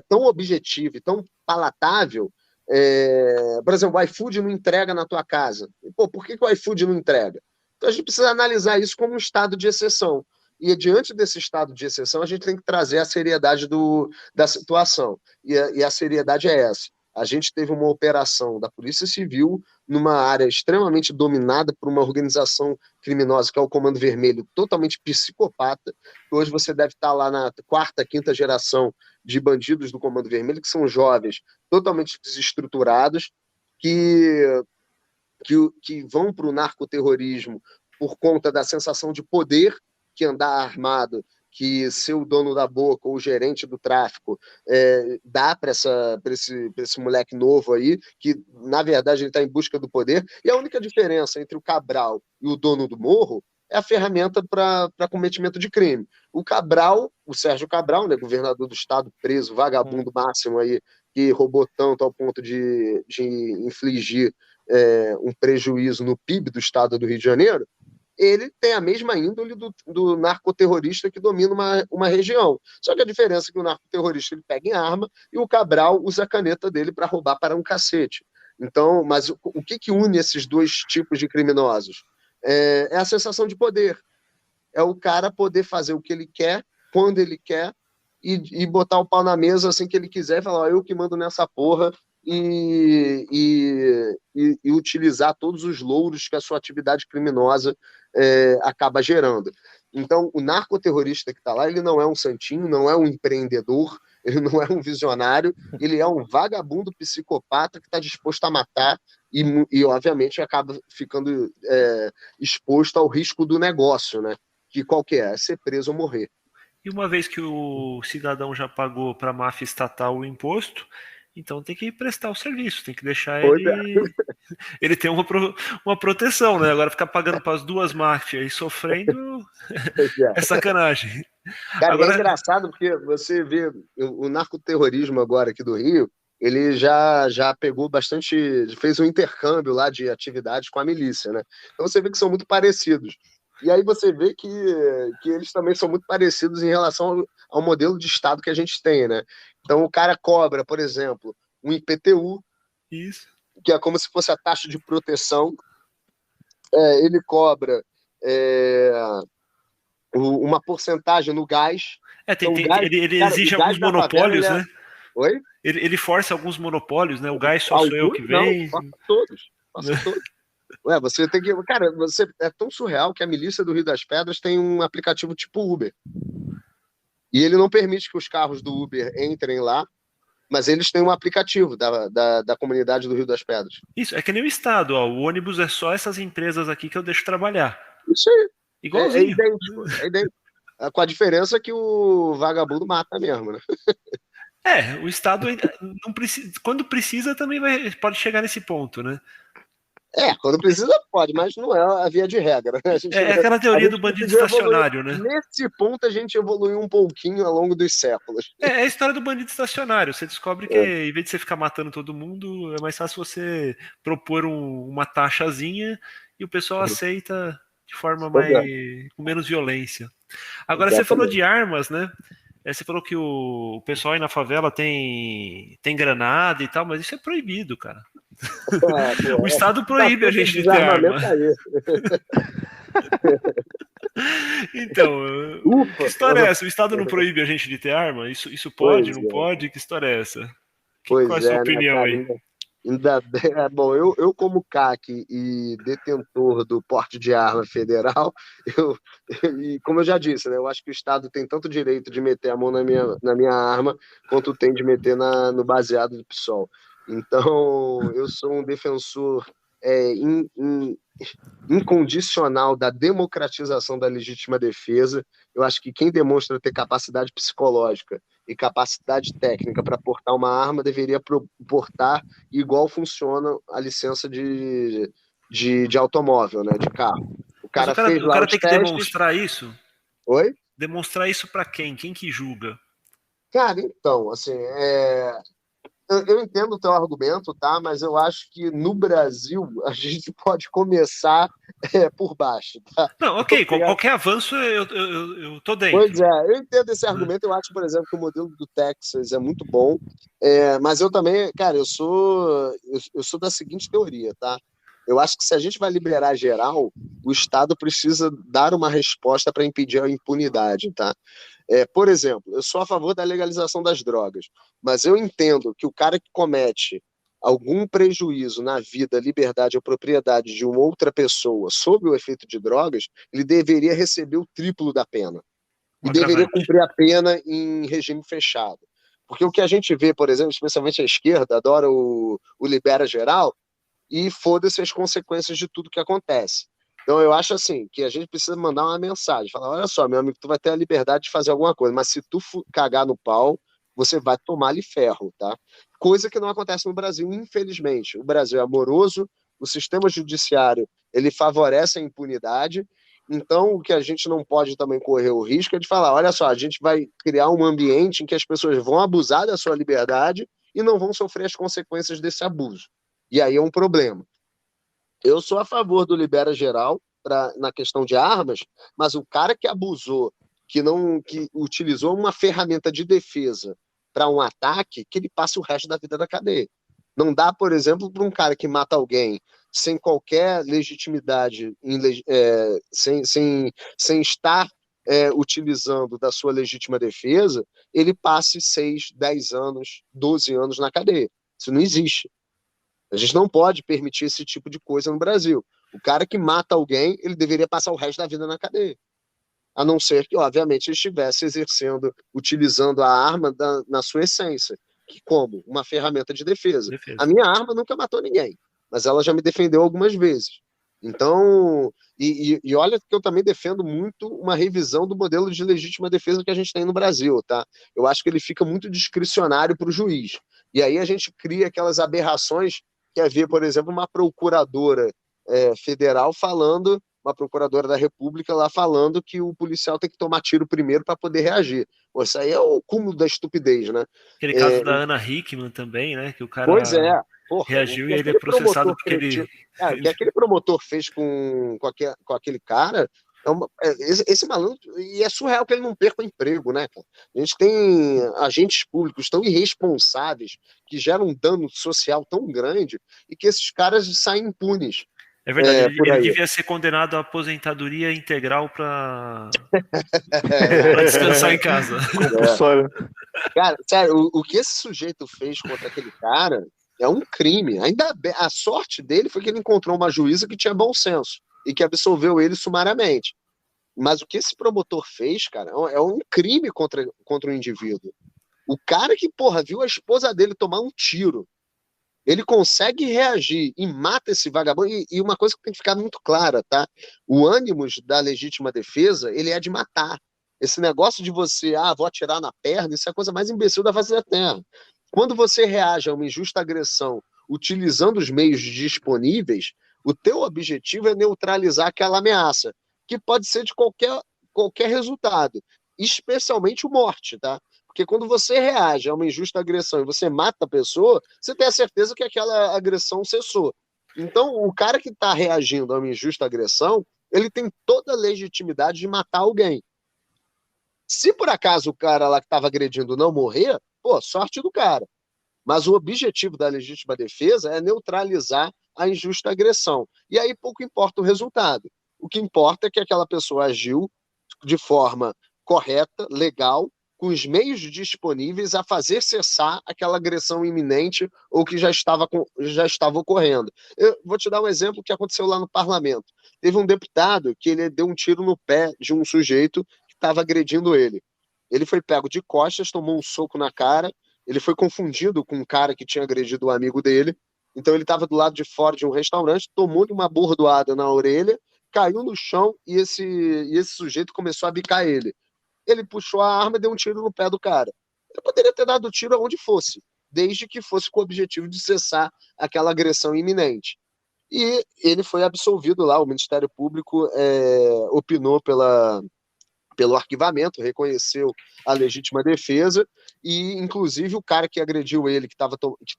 tão objetiva e tão palatável, por exemplo, o iFood não entrega na tua casa. Pô, por que o iFood não entrega? Então, a gente precisa analisar isso como um estado de exceção. E diante desse estado de exceção, a gente tem que trazer a seriedade da situação. E a seriedade é essa. A gente teve uma operação da Polícia Civil numa área extremamente dominada por uma organização criminosa, que é o Comando Vermelho, totalmente psicopata. Hoje você deve estar lá na quarta, quinta geração de bandidos do Comando Vermelho, que são jovens totalmente desestruturados, que vão para o narcoterrorismo por conta da sensação de poder que andar armado, que ser o dono da boca ou o gerente do tráfico dá para esse moleque novo aí, que na verdade ele está em busca do poder. E a única diferença entre o Cabral e o dono do morro é a ferramenta para cometimento de crime. O Cabral, o Sérgio Cabral, né, governador do estado, preso, vagabundo máximo aí, que roubou tanto ao ponto de infligir um prejuízo no PIB do estado do Rio de Janeiro, ele tem a mesma índole do narcoterrorista que domina uma região. Só que a diferença é que o narcoterrorista ele pega em arma e o Cabral usa a caneta dele para roubar para um cacete. Então, mas o que une esses dois tipos de criminosos? É a sensação de poder. É o cara poder fazer o que ele quer, quando ele quer, e botar o pau na mesa assim que ele quiser e falar, ó, eu que mando nessa porra, e utilizar todos os louros que a sua atividade criminosa acaba gerando. Então, o narcoterrorista que está lá, ele não é um santinho, não é um empreendedor, ele não é um visionário, ele é um vagabundo psicopata que está disposto a matar e, obviamente, acaba ficando exposto ao risco do negócio, né? Que qual que é? É ser preso ou morrer. E uma vez que o cidadão já pagou para a máfia estatal o imposto, então tem que prestar o serviço, tem que deixar ele ter uma proteção, né? Agora ficar pagando para as duas máfias e sofrendo é sacanagem. Cara, agora... é engraçado porque você vê o narcoterrorismo agora aqui do Rio, ele já pegou bastante, fez um intercâmbio lá de atividades com a milícia, né? Então você vê que são muito parecidos. E aí você vê que eles também são muito parecidos em relação ao modelo de Estado que a gente tem, né? Então o cara cobra, por exemplo, um IPTU, isso, que é como se fosse a taxa de proteção. Ele cobra uma porcentagem no gás. Ele exige alguns monopólios, né? Oi? Ele força alguns monopólios, né? O gás só sou eu que vem. Não, passa todos. Você tem que... Cara, é tão surreal que a milícia do Rio das Pedras tem um aplicativo tipo Uber. E ele não permite que os carros do Uber entrem lá, mas eles têm um aplicativo da comunidade do Rio das Pedras. Isso, é que nem o Estado, ó. O ônibus é só essas empresas aqui que eu deixo trabalhar. Isso aí. Igualzinho. É idêntico. Com a diferença que o vagabundo mata mesmo, né? O Estado não precisa, quando precisa também pode chegar nesse ponto, né? Quando precisa pode, mas não é a via de regra. Né? Aquela teoria do bandido estacionário, né? Nesse ponto a gente evoluiu um pouquinho ao longo dos séculos. É a história do bandido estacionário. Você descobre que, em vez de você ficar matando todo mundo, é mais fácil você propor uma taxazinha e o pessoal aceita de forma com menos violência. Agora, Você falou de armas, né? Você falou que o pessoal aí na favela tem granada e tal, mas isso é proibido, cara. O Estado proíbe a gente de ter arma. Então, que história é essa? O Estado não proíbe a gente de ter arma? Isso pode, não pode? Que história é essa? Qual é a sua opinião aí? Bom, eu como CAC e detentor do porte de arma federal, e como eu já disse, né, eu acho que o Estado tem tanto direito de meter a mão na minha arma, quanto tem de meter no baseado do PSOL. Então, eu sou um defensor incondicional da democratização da legítima defesa. Eu acho que quem demonstra ter capacidade psicológica e capacidade técnica para portar uma arma deveria portar igual funciona a licença de automóvel, né, de carro. O cara tem que demonstrar isso? Oi? Demonstrar isso para quem? Quem que julga? Cara, então, assim, eu entendo o teu argumento, tá? Mas eu acho que no Brasil a gente pode começar por baixo, tá? Não, ok. Qualquer avanço eu tô dentro. Pois eu entendo esse argumento. Eu acho, por exemplo, que o modelo do Texas é muito bom. Mas eu também, cara, eu sou da seguinte teoria, tá? Eu acho que se a gente vai liberar geral, o Estado precisa dar uma resposta para impedir a impunidade, tá? Por exemplo, eu sou a favor da legalização das drogas, mas eu entendo que o cara que comete algum prejuízo na vida, liberdade ou propriedade de uma outra pessoa sob o efeito de drogas, ele deveria receber o triplo da pena. E deveria cumprir a pena em regime fechado. Porque o que a gente vê, por exemplo, especialmente a esquerda, adora o libera geral e foda-se as consequências de tudo que acontece. Então eu acho assim, que a gente precisa mandar uma mensagem, falar, olha só, meu amigo, tu vai ter a liberdade de fazer alguma coisa, mas se tu cagar no pau, você vai tomar-lhe ferro, tá? Coisa que não acontece no Brasil, infelizmente. O Brasil é amoroso, o sistema judiciário, ele favorece a impunidade Então, o que a gente não pode também correr o risco é de falar, olha só, a gente vai criar um ambiente em que as pessoas vão abusar da sua liberdade e não vão sofrer as consequências desse abuso. E aí é um problema. Eu sou a favor do libera geral na questão de armas, mas o cara que abusou, que utilizou uma ferramenta de defesa para um ataque, que ele passe o resto da vida na cadeia. Não dá, por exemplo, para um cara que mata alguém sem qualquer legitimidade, sem estar utilizando da sua legítima defesa, ele passe 6, 10 anos, 12 anos na cadeia. Isso não existe. A gente não pode permitir esse tipo de coisa no Brasil. O cara que mata alguém, ele deveria passar o resto da vida na cadeia. A não ser que, obviamente, ele estivesse exercendo, utilizando a arma na sua essência. Que como? Uma ferramenta de defesa. A minha arma nunca matou ninguém, mas ela já me defendeu algumas vezes. Então, e olha que eu também defendo muito uma revisão do modelo de legítima defesa que a gente tem no Brasil, tá? Eu acho que ele fica muito discricionário para o juiz. E aí a gente cria aquelas aberrações que é ver, por exemplo, uma procuradora federal falando, uma procuradora da República lá falando que o policial tem que tomar tiro primeiro para poder reagir. Pô, isso aí é o cúmulo da estupidez, né? Aquele caso da Ana Hickman também, né? Que o cara pois é. Porra, reagiu e ele é processado porque ele... O que aquele promotor fez com aquele cara esse malandro, e é surreal que ele não perca o emprego, né, cara? A gente tem agentes públicos tão irresponsáveis que geram um dano social tão grande e que esses caras saem impunes. É verdade, ele devia ser condenado à aposentadoria integral para descansar em casa. Cara, sério, o que esse sujeito fez contra aquele cara é um crime. Ainda bem, a sorte dele foi que ele encontrou uma juíza que tinha bom senso e que absolveu ele sumariamente. Mas o que esse promotor fez, cara, é um crime contra o indivíduo. O cara que, porra, viu a esposa dele tomar um tiro, ele consegue reagir e mata esse vagabundo. E uma coisa que tem que ficar muito clara, tá? O ânimos da legítima defesa, ele é de matar. Esse negócio de você, vou atirar na perna, isso é a coisa mais imbecil da face da terra. Quando você reage a uma injusta agressão utilizando os meios disponíveis, o teu objetivo é neutralizar aquela ameaça, que pode ser de qualquer resultado, especialmente morte, tá? Porque quando você reage a uma injusta agressão e você mata a pessoa, você tem a certeza que aquela agressão cessou. Então, o cara que está reagindo a uma injusta agressão, ele tem toda a legitimidade de matar alguém. Se por acaso o cara lá que estava agredindo não morrer, pô, sorte do cara. Mas o objetivo da legítima defesa é neutralizar a injusta agressão. E aí pouco importa o resultado. O que importa é que aquela pessoa agiu de forma correta, legal, com os meios disponíveis a fazer cessar aquela agressão iminente ou que já estava ocorrendo. Eu vou te dar um exemplo que aconteceu lá no parlamento. Teve um deputado que ele deu um tiro no pé de um sujeito que estava agredindo ele. Ele foi pego de costas, tomou um soco na cara, ele foi confundido com um cara que tinha agredido o amigo dele, então ele estava do lado de fora de um restaurante, tomou-lhe uma bordoada na orelha, caiu no chão e esse sujeito começou a bicar ele. Ele puxou a arma e deu um tiro no pé do cara. Ele poderia ter dado tiro aonde fosse, desde que fosse com o objetivo de cessar aquela agressão iminente. E ele foi absolvido lá, o Ministério Público opinou pelo arquivamento, reconheceu a legítima defesa e, inclusive, o cara que agrediu ele, que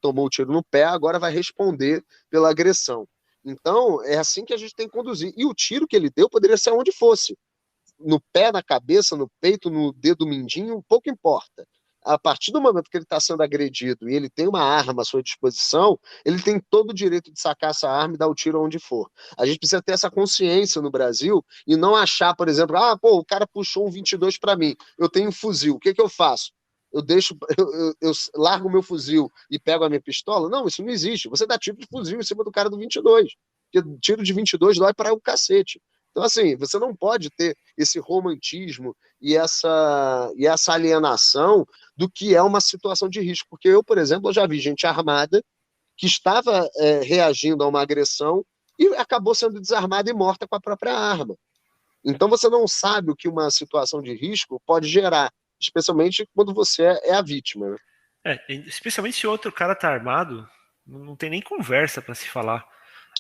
tomou o tiro no pé, agora vai responder pela agressão. Então, é assim que a gente tem que conduzir. E o tiro que ele deu poderia ser onde fosse. No pé, na cabeça, no peito, no dedo mindinho, pouco importa. A partir do momento que ele está sendo agredido e ele tem uma arma à sua disposição, ele tem todo o direito de sacar essa arma e dar o tiro onde for. A gente precisa ter essa consciência no Brasil e não achar, por exemplo, o cara puxou um 22 para mim, eu tenho um fuzil, o que eu faço? Eu largo o meu fuzil e pego a minha pistola? Não, isso não existe. Você dá tiro de fuzil em cima do cara do 22. Porque tiro de 22 dói para o cacete. Então, assim, você não pode ter esse romantismo e essa alienação do que é uma situação de risco. Porque eu, por exemplo, já vi gente armada que estava reagindo a uma agressão e acabou sendo desarmada e morta com a própria arma. Então, você não sabe o que uma situação de risco pode gerar, especialmente quando você é a vítima. Né? Especialmente se o outro cara tá armado, não tem nem conversa para se falar.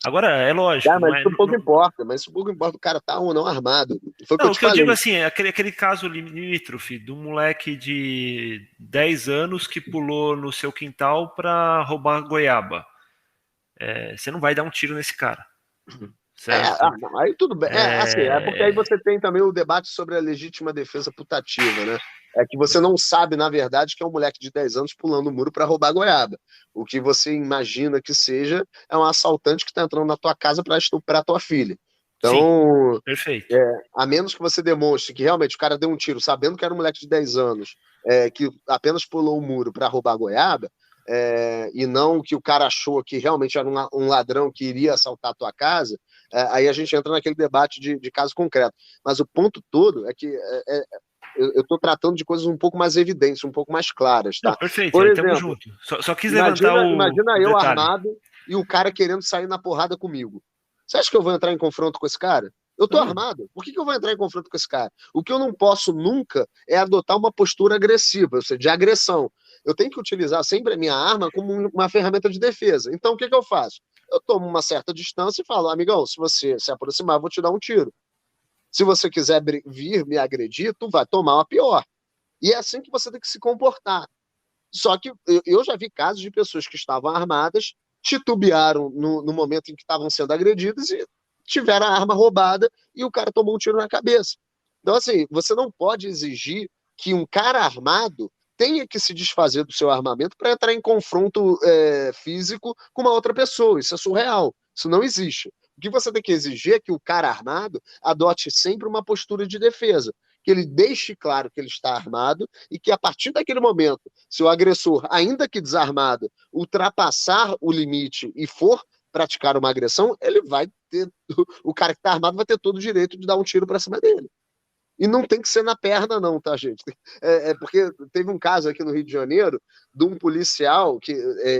Agora, é lógico, mas isso pouco importa, o cara tá ou não armado. Foi não, o o que eu digo assim, é aquele caso limítrofe de um moleque de 10 anos que pulou no seu quintal para roubar goiaba. Você não vai dar um tiro nesse cara, certo? Não, aí tudo bem. Porque aí você tem também o debate sobre a legítima defesa putativa, né? É que você não sabe, na verdade, que é um moleque de 10 anos pulando o muro para roubar goiaba. O que você imagina que seja é um assaltante que está entrando na tua casa para estuprar a tua filha. Então, sim, perfeito. a menos que você demonstre que realmente o cara deu um tiro sabendo que era um moleque de 10 anos, que apenas pulou o muro para roubar goiaba, e não que o cara achou que realmente era um ladrão que iria assaltar a tua casa, aí a gente entra naquele debate de caso concreto. Mas o ponto todo é que eu estou tratando de coisas um pouco mais evidentes, um pouco mais claras, tá? Não, perfeito, Por aí exemplo, estamos juntos. Só quis levantar imagina o eu detalhe. armado e o cara querendo sair na porrada comigo. Você acha que eu vou entrar em confronto com esse cara? Eu tô armado. Por que eu vou entrar em confronto com esse cara? O que eu não posso nunca é adotar uma postura agressiva, ou seja, de agressão. Eu tenho que utilizar sempre a minha arma como uma ferramenta de defesa. Então, o que eu faço? Eu tomo uma certa distância e falo, amigão, se você se aproximar, eu vou te dar um tiro. Se você quiser vir me agredir, tu vai tomar uma pior. E é assim que você tem que se comportar. Só que eu já vi casos de pessoas que estavam armadas, titubearam no momento em que estavam sendo agredidas e tiveram a arma roubada e o cara tomou um tiro na cabeça. Então, assim, você não pode exigir que um cara armado tenha que se desfazer do seu armamento para entrar em confronto físico com uma outra pessoa. Isso é surreal. Isso não existe. O que você tem que exigir é que o cara armado adote sempre uma postura de defesa, que ele deixe claro que ele está armado e que a partir daquele momento, se o agressor, ainda que desarmado, ultrapassar o limite e for praticar uma agressão, ele vai ter, o cara que está armado vai ter todo o direito de dar um tiro para cima dele. E não tem que ser na perna, não, tá, gente? Porque teve um caso aqui no Rio de Janeiro de um policial que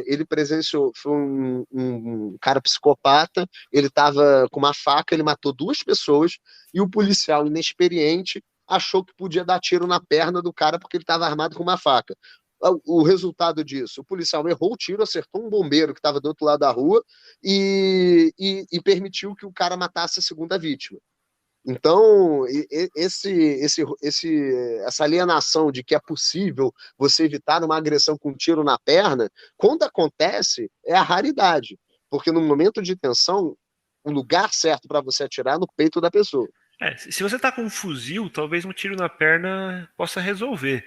ele presenciou, foi um cara psicopata, ele estava com uma faca, ele matou 2 pessoas, e o policial inexperiente achou que podia dar tiro na perna do cara porque ele estava armado com uma faca. O resultado disso, o policial errou o tiro, acertou um bombeiro que estava do outro lado da rua e permitiu que o cara matasse a segunda vítima. Então, essa alienação de que é possível você evitar uma agressão com um tiro na perna, quando acontece, é a raridade. Porque no momento de tensão, o lugar certo para você atirar é no peito da pessoa. Se você tá com um fuzil, talvez um tiro na perna possa resolver.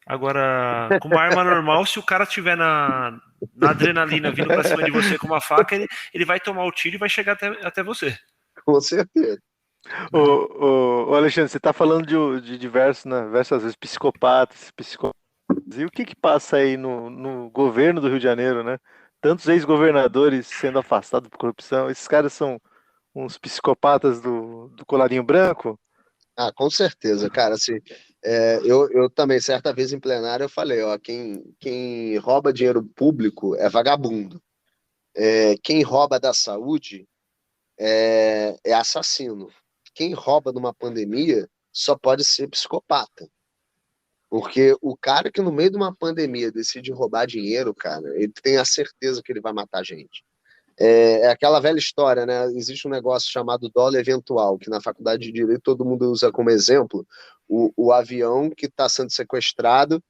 Agora, com uma arma normal, se o cara tiver na adrenalina vindo pra cima de você com uma faca, ele vai tomar o tiro e vai chegar até você. Com certeza. Ô, Alexandre, você está falando de diversos, né, diversas vezes psicopatas. E o que passa aí no governo do Rio de Janeiro, né? Tantos ex-governadores sendo afastados por corrupção. Esses caras são uns psicopatas do colarinho branco? Com certeza, cara. Assim, eu também, certa vez em plenário, eu falei, ó, quem rouba dinheiro público é vagabundo. Quem rouba da saúde é assassino. Quem rouba numa pandemia só pode ser psicopata. Porque o cara que no meio de uma pandemia decide roubar dinheiro, cara, ele tem a certeza que ele vai matar gente. É aquela velha história, né? Existe um negócio chamado dólar eventual, que na faculdade de Direito todo mundo usa como exemplo o avião que está sendo sequestrado.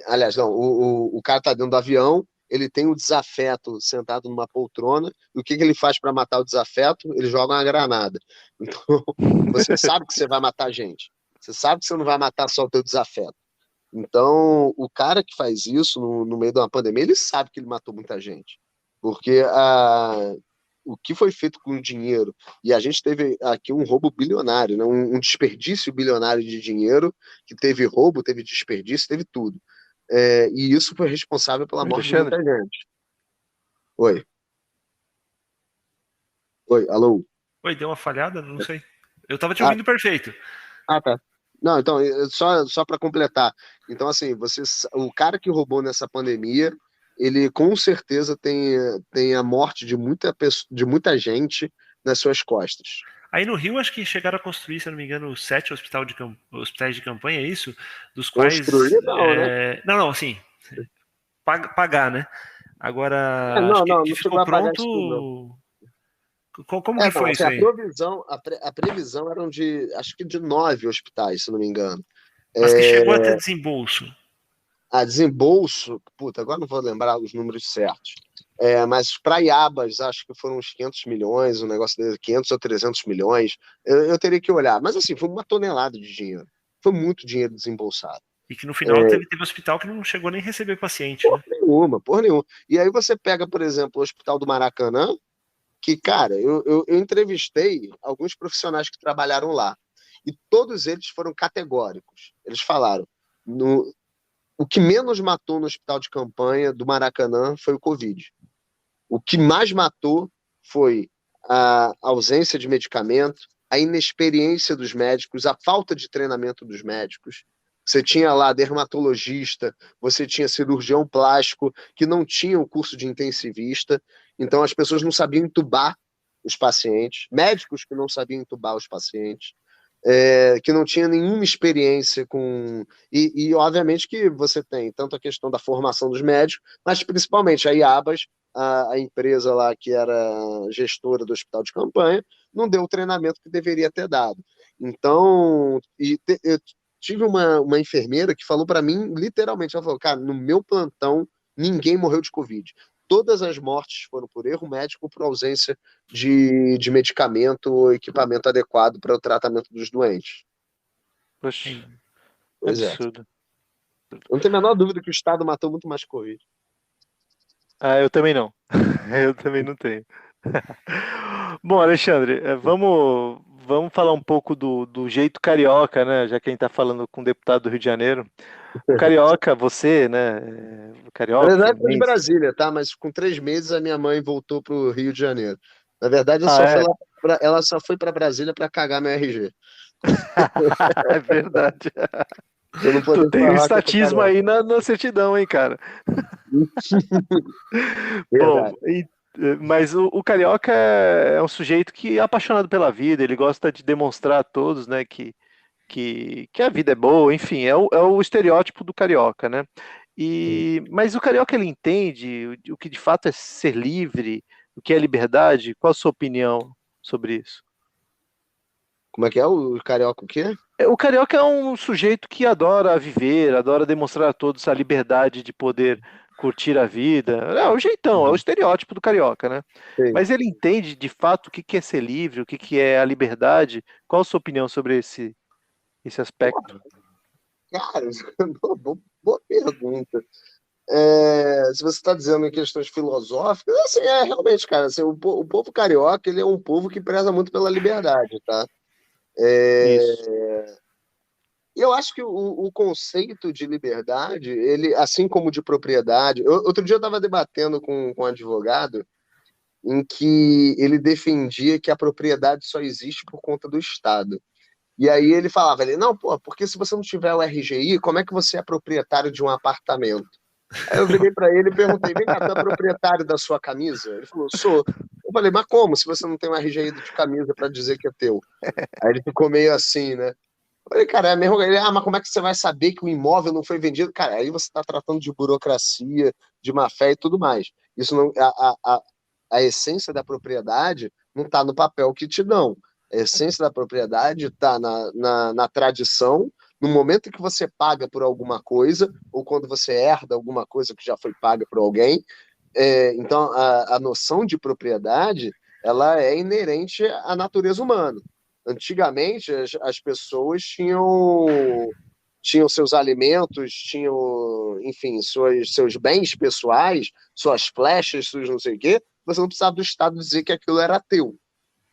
Aliás, não, o cara está dentro do avião, ele tem o desafeto sentado numa poltrona, e o que ele faz para matar o desafeto? Ele joga uma granada. Então, você sabe que você vai matar gente. Você sabe que você não vai matar só o teu desafeto. Então, o cara que faz isso no meio de uma pandemia, ele sabe que ele matou muita gente. Porque o que foi feito com o dinheiro, e a gente teve aqui um roubo bilionário, né? Um desperdício bilionário de dinheiro, que teve roubo, teve desperdício, teve tudo. E isso foi responsável pela morte de muita Alexandre, gente. Oi. Oi, alô? Oi, deu uma falhada? Não sei. Eu tava te ouvindo perfeito. Tá. Não, então, só para completar. Então, assim, o cara que roubou nessa pandemia, ele com certeza tem a morte de muita gente nas suas costas. Aí no Rio, acho que chegaram a construir, se eu não me engano, 7 hospitais de campanha, é isso? Dos quais. Construir, não, né? Não, assim. Pagar, né? Agora, acho Não, que, não, que não chegou ficou a pagar isso tudo, não. pronto. Como que Não, foi assim, isso aí? a previsão eram acho que de 9 hospitais, se não me engano. Mas que É, chegou a ter desembolso. a desembolso, puta, agora não vou lembrar os números certos. Mas para Iabas, acho que foram uns 500 milhões, um negócio de 500 ou 300 milhões. Eu teria que olhar. Mas, assim, foi uma tonelada de dinheiro. Foi muito dinheiro desembolsado. E que no final teve hospital que não chegou nem a receber paciente, né? Porra nenhuma. E aí você pega, por exemplo, o Hospital do Maracanã, que, cara, eu entrevistei alguns profissionais que trabalharam lá. E todos eles foram categóricos. Eles falaram: o que menos matou no hospital de campanha do Maracanã foi o Covid. O que mais matou foi a ausência de medicamento, a inexperiência dos médicos, a falta de treinamento dos médicos. Você tinha lá dermatologista, você tinha cirurgião plástico que não tinha o curso de intensivista, então as pessoas não sabiam entubar os pacientes, médicos que não sabiam entubar os pacientes, que não tinha nenhuma experiência com. Obviamente que você tem tanto a questão da formação dos médicos, mas principalmente a IABAS, a empresa lá que era gestora do hospital de campanha, não deu o treinamento que deveria ter dado. Então, eu tive uma enfermeira que falou para mim, literalmente, ela falou: cara, no meu plantão, ninguém morreu de Covid. Todas as mortes foram por erro médico, por ausência de medicamento ou equipamento adequado para o tratamento dos doentes. Poxa, Pois é. absurdo. Eu não tenho a menor dúvida que o Estado matou muito mais Covid. Ah, eu também não. Eu também não tenho. Bom, Alexandre, vamos falar um pouco do jeito carioca, né? Já que a gente está falando com o deputado do Rio de Janeiro. O carioca, você, né? O Na carioca, verdade, foi de fluminense. Brasília, tá? Mas com 3 meses a minha mãe voltou para o Rio de Janeiro. Na verdade, Ah, é? ela só foi para Brasília para cagar meu RG. É verdade. Eu não Tu poder tem o falar que eu tô estatismo carioca. aí na certidão, hein, cara? Bom, Verdade. mas o carioca é um sujeito que é apaixonado pela vida, ele gosta de demonstrar a todos, né, que a vida é boa, enfim, é o estereótipo do carioca, né? Mas o carioca ele entende o que de fato é ser livre, o que é liberdade? Qual a sua opinião sobre isso? Como é que é o carioca o quê? O carioca é um sujeito que adora viver, adora demonstrar a todos a liberdade de poder curtir a vida. É o jeitão, é o Uhum. estereótipo do carioca, né? Sei. Mas ele entende de fato o que que é ser livre, o que que é a liberdade. Qual a sua opinião sobre esse aspecto? Cara, boa pergunta. Se você está dizendo em questões filosóficas, assim, realmente, cara, assim, o povo carioca, ele é um povo que preza muito pela liberdade, tá? Isso. Eu acho que o conceito de liberdade, ele, assim como de propriedade, outro dia eu estava debatendo com um advogado em que ele defendia que a propriedade só existe por conta do Estado. E aí ele falava, não, pô, porque se você não tiver o RGI, como é que você é proprietário de um apartamento? Aí eu virei para ele e perguntei: vem cá, tu é proprietário da sua camisa? Ele falou: sou. Eu falei: mas como? Se você não tem um RG de camisa para dizer que é teu? Aí ele ficou meio assim, né? Eu falei: cara, é a mesma coisa. Ele: mas como é que você vai saber que o imóvel não foi vendido? Cara, aí você está tratando de burocracia, de má fé e tudo mais. Isso não, a essência da propriedade não está no papel que te dão. A essência da propriedade está na tradição, no momento que você paga por alguma coisa, ou quando você herda alguma coisa que já foi paga por alguém. Então, a noção de propriedade, ela é inerente à natureza humana. Antigamente, as pessoas tinham seus alimentos, tinham, enfim, seus bens pessoais, suas flechas, suas não sei o quê. Você não precisava do Estado dizer que aquilo era teu.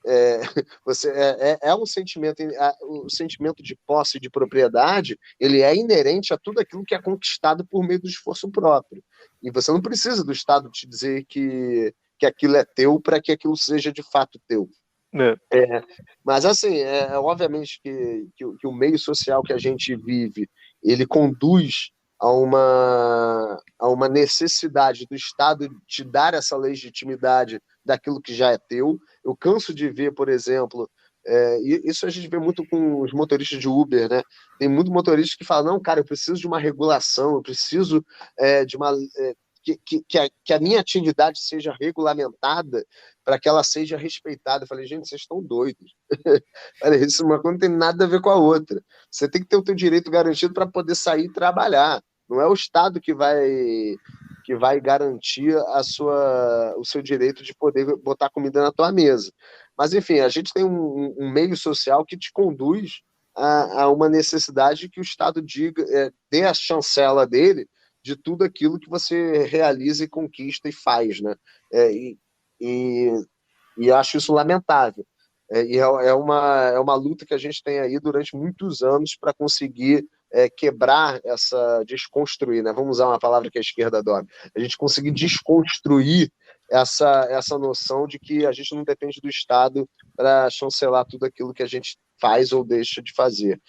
É, um sentimento, o sentimento de posse e de propriedade, ele é inerente a tudo aquilo que é conquistado por meio do esforço próprio. E você não precisa do Estado te dizer que aquilo é teu para que aquilo seja de fato teu. É. Mas, assim, obviamente que o meio social que a gente vive, ele conduz a uma necessidade do Estado te dar essa legitimidade daquilo que já é teu. Eu canso de ver, por exemplo, e isso a gente vê muito com os motoristas de Uber, né? Tem muito motorista que fala, não, cara, eu preciso de uma regulação, eu preciso de uma que a minha atividade seja regulamentada para que ela seja respeitada. Eu falei, gente, vocês estão doidos. Falei, isso uma coisa não tem nada a ver com a outra. Você tem que ter o teu direito garantido para poder sair e trabalhar. Não é o Estado que vai garantir o seu direito de poder botar comida na tua mesa. Mas, enfim, a gente tem um meio social que te conduz a uma necessidade que o Estado dê a chancela dele de tudo aquilo que você realiza e conquista e faz, né? E acho isso lamentável. É uma luta que a gente tem aí durante muitos anos para conseguir quebrar desconstruir, né? Vamos usar uma palavra que a esquerda adora. A gente conseguir desconstruir essa noção de que a gente não depende do Estado para chancelar tudo aquilo que a gente faz ou deixa de fazer.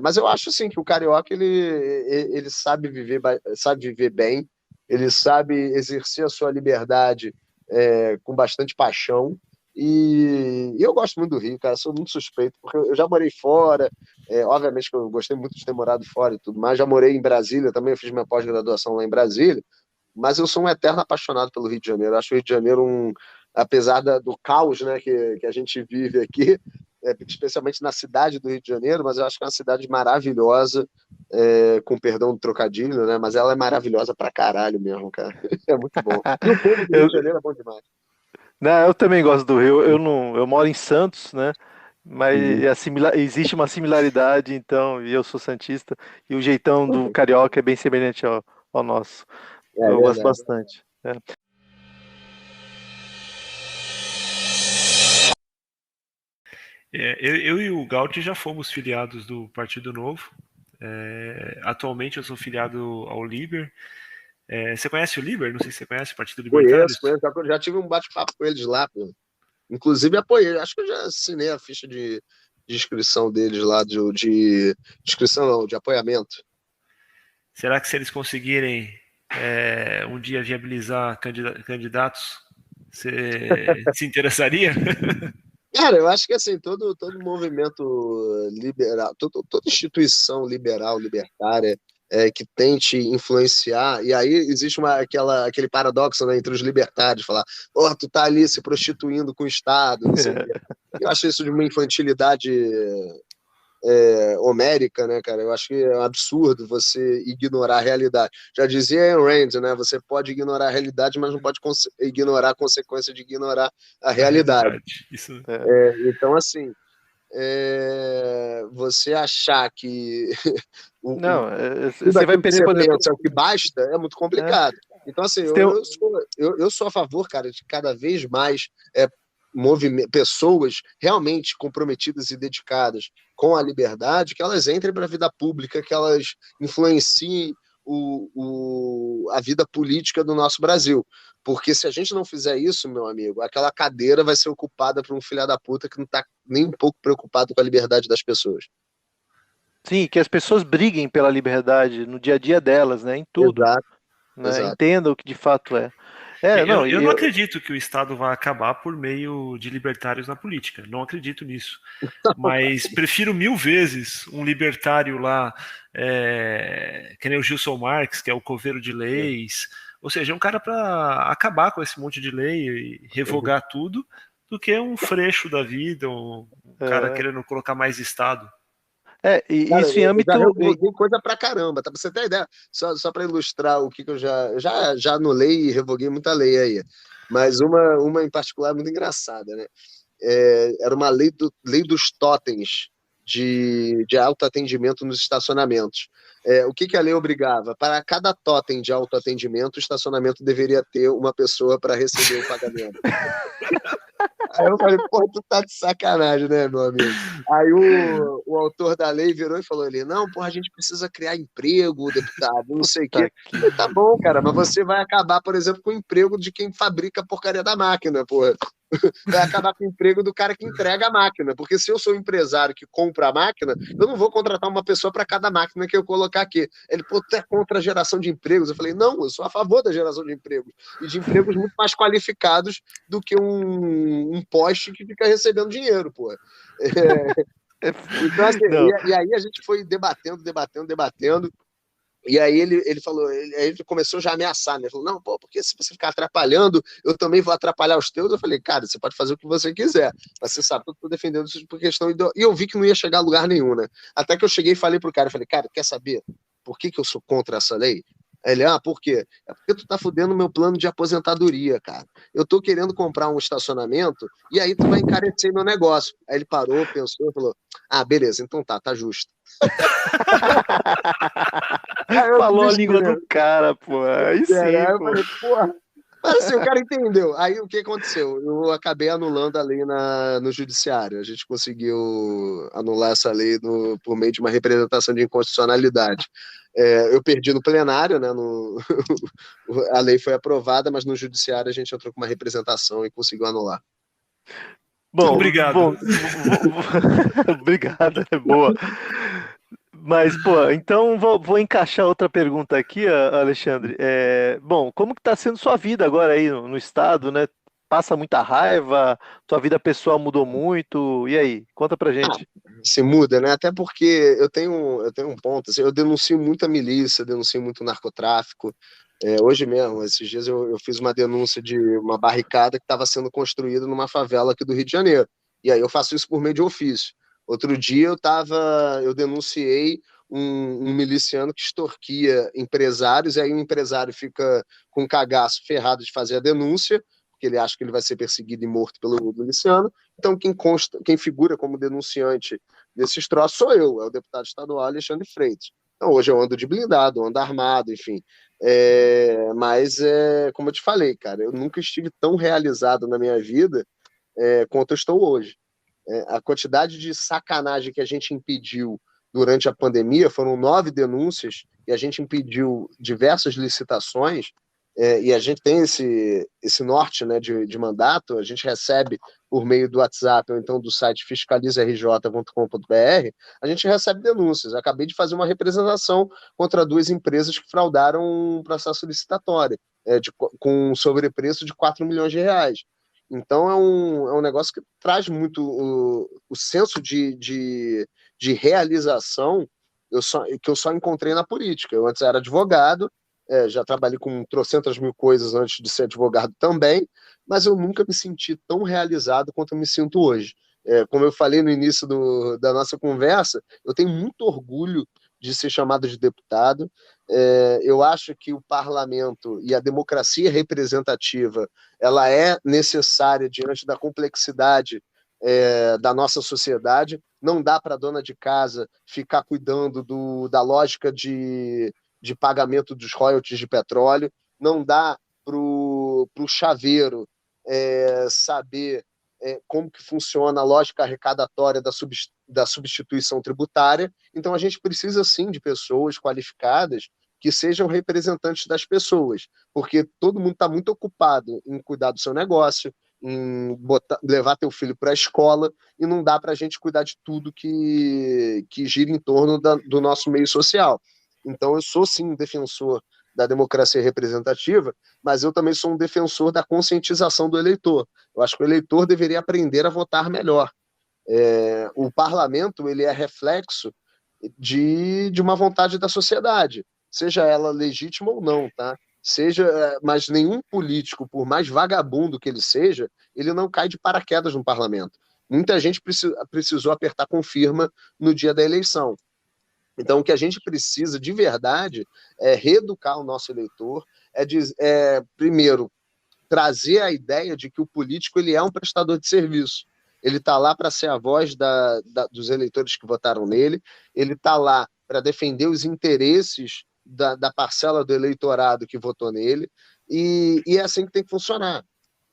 Mas eu acho assim, que o carioca ele sabe viver bem, ele sabe exercer a sua liberdade com bastante paixão, e eu gosto muito do Rio, cara, sou muito suspeito, porque eu já morei fora, obviamente que eu gostei muito de ter morado fora e tudo mais, já morei em Brasília também, eu fiz minha pós-graduação lá em Brasília, mas eu sou um eterno apaixonado pelo Rio de Janeiro. Eu acho o Rio de Janeiro, apesar do caos, né, que a gente vive aqui, especialmente na cidade do Rio de Janeiro, mas eu acho que é uma cidade maravilhosa, com perdão do trocadilho, né, mas ela é maravilhosa pra caralho mesmo, cara. É muito bom. E o povo do Rio de Janeiro é bom demais. Não, eu também gosto do Rio. Eu moro em Santos, né? Mas existe uma similaridade, então, e eu sou santista, e o jeitão do carioca é bem semelhante ao nosso. Eu gosto bastante. Eu e o Gaut já fomos filiados do Partido Novo. Atualmente eu sou filiado ao Liber. Você conhece o Liber? Não sei se você conhece o Partido Libertário. Conheço. Já tive um bate-papo com eles lá, pô. Inclusive apoiei. Acho que eu já assinei a ficha de inscrição deles lá, de inscrição não, de apoiamento. Será que se eles conseguirem um dia viabilizar candidatos, você se interessaria? Cara, eu acho que assim, todo movimento liberal, toda instituição liberal, libertária, que tente influenciar, e aí existe aquele paradoxo, né, entre os libertários, falar, tu tá ali se prostituindo com o Estado, não sei o quê. Eu acho isso de uma infantilidade homérica, né, cara? Eu acho que é um absurdo você ignorar a realidade. Já dizia Ayn Rand, né? Você pode ignorar a realidade, mas não pode ignorar a consequência de ignorar a realidade. Isso. Então, assim, você achar que não, você vai perder é o que basta é muito complicado. Então, assim, eu sou a favor, cara, de cada vez mais pessoas realmente comprometidas e dedicadas com a liberdade, que elas entrem para a vida pública, que elas influenciem a vida política do nosso Brasil. Porque se a gente não fizer isso, meu amigo, aquela cadeira vai ser ocupada por um filho da puta que não está nem um pouco preocupado com a liberdade das pessoas. Sim, que as pessoas briguem pela liberdade no dia a dia delas, né? Em tudo. Exato. Né? Exato. Entenda o que de fato é. Eu não acredito que o Estado vai acabar por meio de libertários na política. Não acredito nisso. Mas prefiro 1000 vezes um libertário lá, que nem o Gilson Marx, que é o coveiro de leis. Ou seja, um cara para acabar com esse monte de lei e revogar tudo, do que um freixo da vida, um cara querendo colocar mais Estado. Cara, isso em âmbito... Eu já revoguei coisa pra caramba, tá? Pra você ter ideia, só para ilustrar o que eu já anulei e revoguei muita lei aí. Mas uma em particular muito engraçada, né? Era uma lei dos totens de autoatendimento nos estacionamentos. O que a lei obrigava? Para cada totem de autoatendimento, o estacionamento deveria ter uma pessoa para receber o pagamento. Aí eu falei, pô, tu tá de sacanagem, né, meu amigo? Aí o autor da lei virou e falou ali, não, porra, a gente precisa criar emprego, deputado, não sei o quê. Falei, tá bom, cara, mas você vai acabar, por exemplo, com o emprego de quem fabrica a porcaria da máquina, porra. Vai acabar com o emprego do cara que entrega a máquina, porque se eu sou um empresário que compra a máquina, eu não vou contratar uma pessoa para cada máquina que eu colocar aqui. Ele, pô, tu é contra a geração de empregos? Eu falei, não, eu sou a favor da geração de empregos, e de empregos muito mais qualificados do que um poste que fica recebendo dinheiro, pô. Então, assim, e aí a gente foi debatendo, E aí ele falou, aí ele começou já a ameaçar, né? Ele falou, não, pô, porque se você ficar atrapalhando, eu também vou atrapalhar os teus. Eu falei, cara, você pode fazer o que você quiser, mas você sabe que eu tô defendendo isso por questão e eu vi que não ia chegar a lugar nenhum, né? Até que eu cheguei e falei pro cara, eu falei, cara, quer saber por que eu sou contra essa lei? Aí ele, por quê? É porque tu tá fudendo o meu plano de aposentadoria, cara. Eu tô querendo comprar um estacionamento e aí tu vai encarecer meu negócio. Aí ele parou, pensou e falou, beleza, então tá justo. Aí eu Falou a desisti, língua né? do cara, pô. Aí sim, Aí eu pô. falei, porra. Mas assim, o cara entendeu. Aí o que aconteceu? Eu acabei anulando a lei no judiciário. A gente conseguiu anular essa lei por meio de uma representação de inconstitucionalidade. Eu perdi no plenário, né? A lei foi aprovada, mas no judiciário a gente entrou com uma representação e conseguiu anular. Bom, Obrigado. Obrigado, é boa. Mas, pô, então vou encaixar outra pergunta aqui, Alexandre. Bom, como que tá sendo sua vida agora aí no estado, né? Passa muita raiva, tua vida pessoal mudou muito, e aí? Conta pra gente. Se muda, né? Até porque eu tenho um ponto, assim, eu denuncio muito a milícia, denuncio muito o narcotráfico. Hoje mesmo, esses dias eu fiz uma denúncia de uma barricada que estava sendo construída numa favela aqui do Rio de Janeiro. E aí eu faço isso por meio de ofício. Outro dia eu denunciei um miliciano que extorquia empresários, e aí o empresário fica com um cagaço ferrado de fazer a denúncia, porque ele acha que ele vai ser perseguido e morto pelo miliciano. Então, quem figura como denunciante desses troços sou eu, é o deputado estadual Alexandre Freitas. Então, hoje eu ando de blindado, ando armado, enfim. Mas, como eu te falei, cara, eu nunca estive tão realizado na minha vida quanto eu estou hoje. A quantidade de sacanagem que a gente impediu durante a pandemia foram 9 denúncias e a gente impediu diversas licitações. E a gente tem esse norte, né, de mandato, a gente recebe por meio do WhatsApp ou então do site fiscalizarj.com.br, a gente recebe denúncias. Acabei de fazer uma representação contra 2 empresas que fraudaram um processo licitatório com sobrepreço de 4 milhões de reais. Então é um negócio que traz muito o senso de realização que eu só encontrei na política. Eu antes era advogado, já trabalhei com trocentas mil coisas antes de ser advogado também, mas eu nunca me senti tão realizado quanto eu me sinto hoje. Como eu falei no início da nossa conversa, eu tenho muito orgulho de ser chamado de deputado. Eu acho que o parlamento e a democracia representativa ela é necessária diante da complexidade da nossa sociedade. Não dá para a dona de casa ficar cuidando da lógica de pagamento dos royalties de petróleo, não dá para o chaveiro saber como que funciona a lógica arrecadatória da substituição tributária. Então, a gente precisa, sim, de pessoas qualificadas que sejam representantes das pessoas, porque todo mundo está muito ocupado em cuidar do seu negócio, em levar teu filho para a escola, e não dá para a gente cuidar de tudo que gira em torno do nosso meio social. Então, eu sou, sim, um defensor da democracia representativa, mas eu também sou um defensor da conscientização do eleitor. Eu acho que o eleitor deveria aprender a votar melhor. O parlamento ele é reflexo de uma vontade da sociedade, seja ela legítima ou não, tá? Mas nenhum político, por mais vagabundo que ele seja, ele não cai de paraquedas no parlamento. Muita gente precisou apertar confirma no dia da eleição. Então, o que a gente precisa de verdade é reeducar o nosso eleitor, primeiro, trazer a ideia de que o político ele é um prestador de serviço. Ele está lá para ser a voz dos eleitores que votaram nele, ele está lá para defender os interesses da parcela do eleitorado que votou nele, e é assim que tem que funcionar.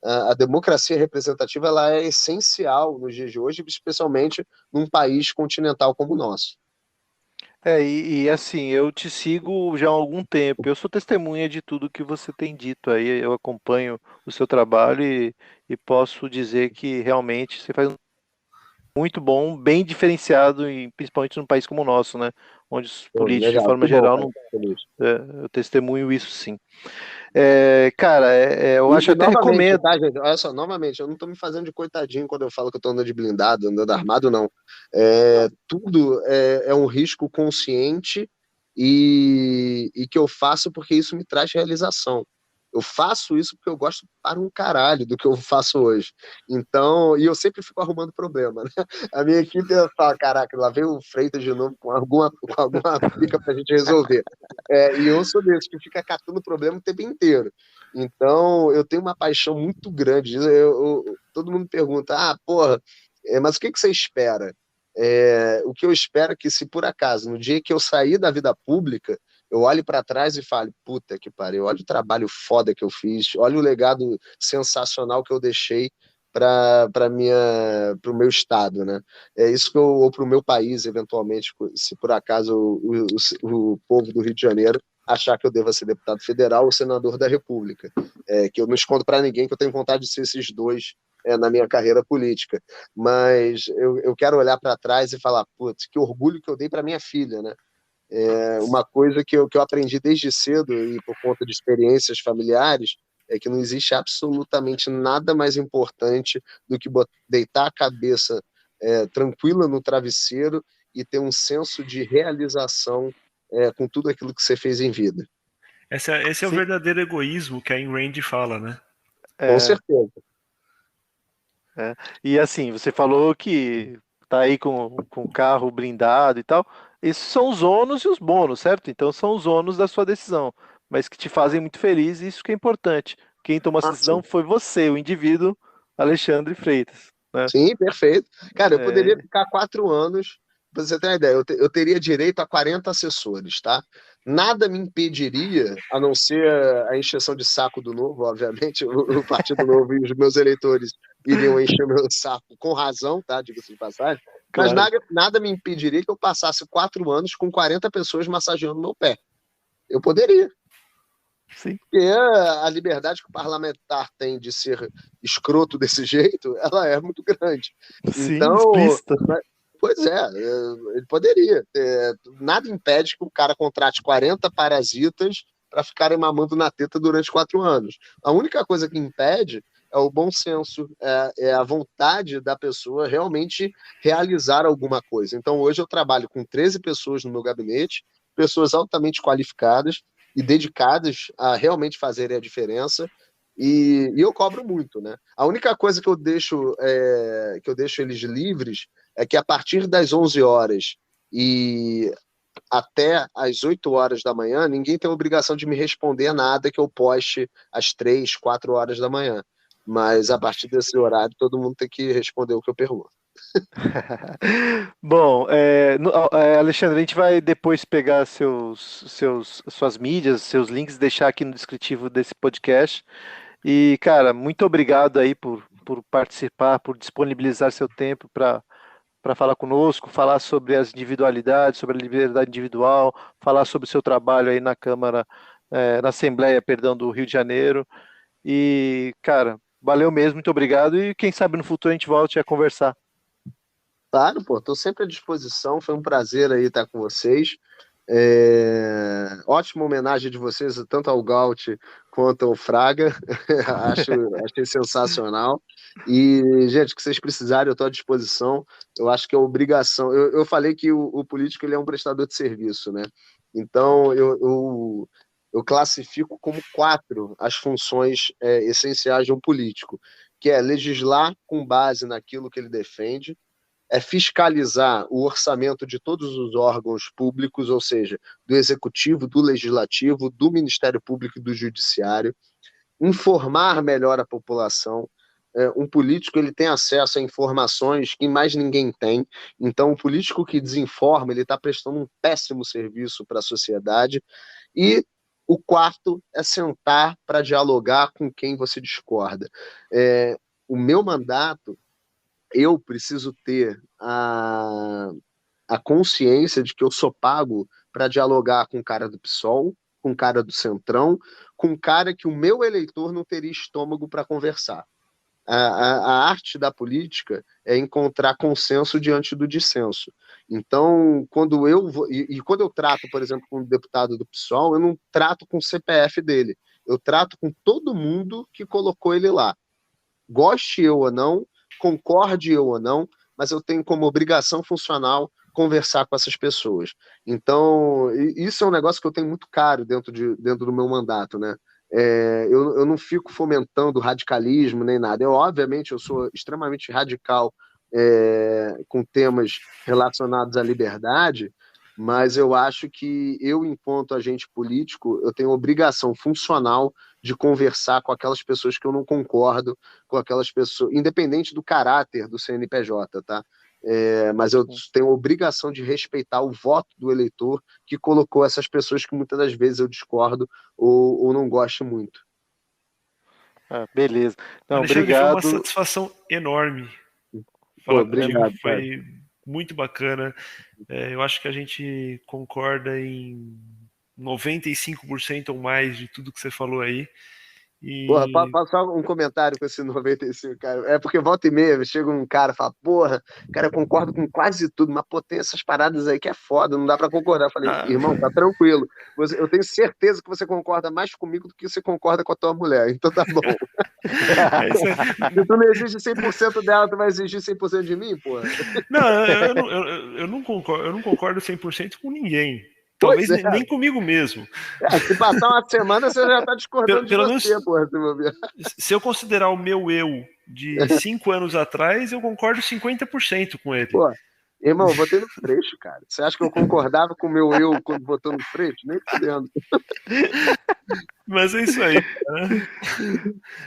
A democracia representativa ela é essencial nos dias de hoje, especialmente num país continental como o nosso. Assim, eu te sigo já há algum tempo. Eu sou testemunha de tudo que você tem dito aí. Eu acompanho o seu trabalho e posso dizer que realmente você faz um muito bom, bem diferenciado, principalmente num país como o nosso, né? Onde os políticos, de Legal, forma que bom, geral, cara. não, eu testemunho isso sim. Cara, eu acho E até novamente, recomendo. tá, gente? Olha só, novamente, eu não tô me fazendo de coitadinho quando eu falo que eu tô andando de blindado, andando armado, não. Tudo é um risco consciente e que eu faço porque isso me traz realização. Eu faço isso porque eu gosto para um caralho do que eu faço hoje. Então, e eu sempre fico arrumando problema, né? A minha equipe fala, caraca, lá vem o Freitas de novo com alguma pica pra gente resolver. E eu sou desse, que fica catando problema o tempo inteiro. Então, eu tenho uma paixão muito grande. Todo mundo pergunta, porra, mas o que você espera? O que eu espero é que, se por acaso, no dia que eu sair da vida pública, eu olho para trás e falo, puta que pariu, olha o trabalho foda que eu fiz, olha o legado sensacional que eu deixei para o meu estado, né? É isso que eu, ou para o meu país, eventualmente, se por acaso o povo do Rio de Janeiro achar que eu deva ser deputado federal ou senador da República. Que eu não escondo para ninguém que eu tenho vontade de ser esses dois na minha carreira política. Mas eu quero olhar para trás e falar, putz, que orgulho que eu dei para minha filha, né? Uma coisa que eu aprendi desde cedo e por conta de experiências familiares é que não existe absolutamente nada mais importante do que deitar a cabeça tranquila no travesseiro e ter um senso de realização com tudo aquilo que você fez em vida. Esse é o Sim, verdadeiro egoísmo que a Ayn Rand fala, né? Com é, certeza. E assim, você falou que tá aí com o carro blindado e tal. Esses são os ônus e os bônus, certo? Então são os ônus da sua decisão, mas que te fazem muito feliz, e isso que é importante. Quem tomou essa decisão Sim. foi você, o indivíduo Alexandre Freitas, né? Sim, perfeito. Cara, eu poderia É, ficar 4 anos, para você ter uma ideia, eu teria direito a 40 assessores, tá? Nada me impediria, a não ser a encheção de saco do Novo, obviamente, o Partido Novo e os meus eleitores iriam encher meu saco com razão, tá? Diga-se de passagem, mas claro, nada me impediria que eu passasse 4 anos com 40 pessoas massageando meu pé. Eu poderia. sim, Porque a liberdade que o parlamentar tem de ser escroto desse jeito, ela é muito grande. sim, Então, explícito. pois ele poderia. Nada impede que o cara contrate 40 parasitas para ficarem mamando na teta durante 4 anos. A única coisa que impede é o bom senso, é a vontade da pessoa realmente realizar alguma coisa. Então, hoje eu trabalho com 13 pessoas no meu gabinete, pessoas altamente qualificadas e dedicadas a realmente fazerem a diferença. E eu cobro muito, né? A única coisa que eu deixo eles livres é que a partir das 11 horas e até às 8 horas da manhã, ninguém tem a obrigação de me responder nada que eu poste às 3, 4 horas da manhã. Mas a partir desse horário, todo mundo tem que responder o que eu pergunto. Bom, Alexandre, a gente vai depois pegar suas mídias, seus links, deixar aqui no descritivo desse podcast. E, cara, muito obrigado aí por participar, por disponibilizar seu tempo para falar conosco, falar sobre as individualidades, sobre a liberdade individual, falar sobre o seu trabalho aí na Câmara, na Assembleia, perdão, do Rio de Janeiro. E, cara, valeu mesmo, muito obrigado. E quem sabe no futuro a gente volte a conversar. Claro, pô, estou sempre à disposição. Foi um prazer aí estar com vocês. Ótima homenagem de vocês, tanto ao Gaut quanto ao Fraga. Achei sensacional. E, gente, que vocês precisarem, eu estou à disposição. Eu acho que é obrigação. Eu falei que o político ele é um prestador de serviço, né? Então, eu classifico como 4 as funções essenciais de um político, que é legislar com base naquilo que ele defende, fiscalizar o orçamento de todos os órgãos públicos, ou seja, do Executivo, do Legislativo, do Ministério Público e do Judiciário, informar melhor a população. Um político ele tem acesso a informações que mais ninguém tem, então o político que desinforma ele está prestando um péssimo serviço para a sociedade. E o quarto é sentar para dialogar com quem você discorda. O meu mandato eu preciso ter a consciência de que eu sou pago para dialogar com o cara do PSOL, com o cara do Centrão, com o cara que o meu eleitor não teria estômago para conversar. A arte da política é encontrar consenso diante do dissenso. Então, quando eu quando eu trato, por exemplo, com um deputado do PSOL, eu não trato com o CPF dele, eu trato com todo mundo que colocou ele lá. Goste eu ou não, concorde eu ou não, mas eu tenho como obrigação funcional conversar com essas pessoas. Então, isso é um negócio que eu tenho muito caro dentro do meu mandato, né? Eu não fico fomentando radicalismo nem nada. Obviamente, eu sou extremamente radical com temas relacionados à liberdade, mas eu acho que eu, enquanto agente político, eu tenho obrigação funcional de conversar com aquelas pessoas que eu não concordo, com aquelas pessoas, independente do caráter do CNPJ, tá? Mas eu tenho obrigação de respeitar o voto do eleitor que colocou essas pessoas que muitas das vezes eu discordo ou não gosto muito. Beleza. Não, Alexandre, obrigado. foi uma satisfação enorme falar contigo, foi muito bacana. Eu acho que a gente concorda em 95% ou mais de tudo que você falou aí. Porra, só um comentário com esse 95, cara. É porque volta e meia chega um cara e fala, porra, cara, eu concordo com quase tudo, mas pô, tem essas paradas aí que é foda, não dá pra concordar. Eu falei, irmão, tá tranquilo. Eu tenho certeza que você concorda mais comigo do que você concorda com a tua mulher, então tá bom. Se tu não exige 100% dela, tu vai exigir 100% de mim, porra? Não, eu não concordo 100% com ninguém. Talvez nem comigo mesmo. Se passar uma semana, você já tá discordando de você, porra. Se eu considerar o meu eu de 5 anos atrás, eu concordo 50% com ele. Pô, irmão, eu votei no Freixo, cara. Você acha que eu concordava com o meu eu quando votou no Freixo? Nem fudendo. Mas é isso aí. Né?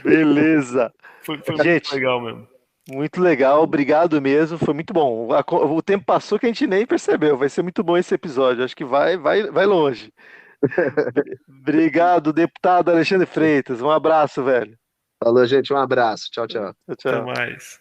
Beleza. Foi muito legal mesmo. Muito legal, obrigado mesmo, foi muito bom. O tempo passou que a gente nem percebeu, vai ser muito bom esse episódio, acho que vai longe. Obrigado, deputado Alexandre Freitas, um abraço, velho. Falou, gente, um abraço, tchau, tchau. Até mais.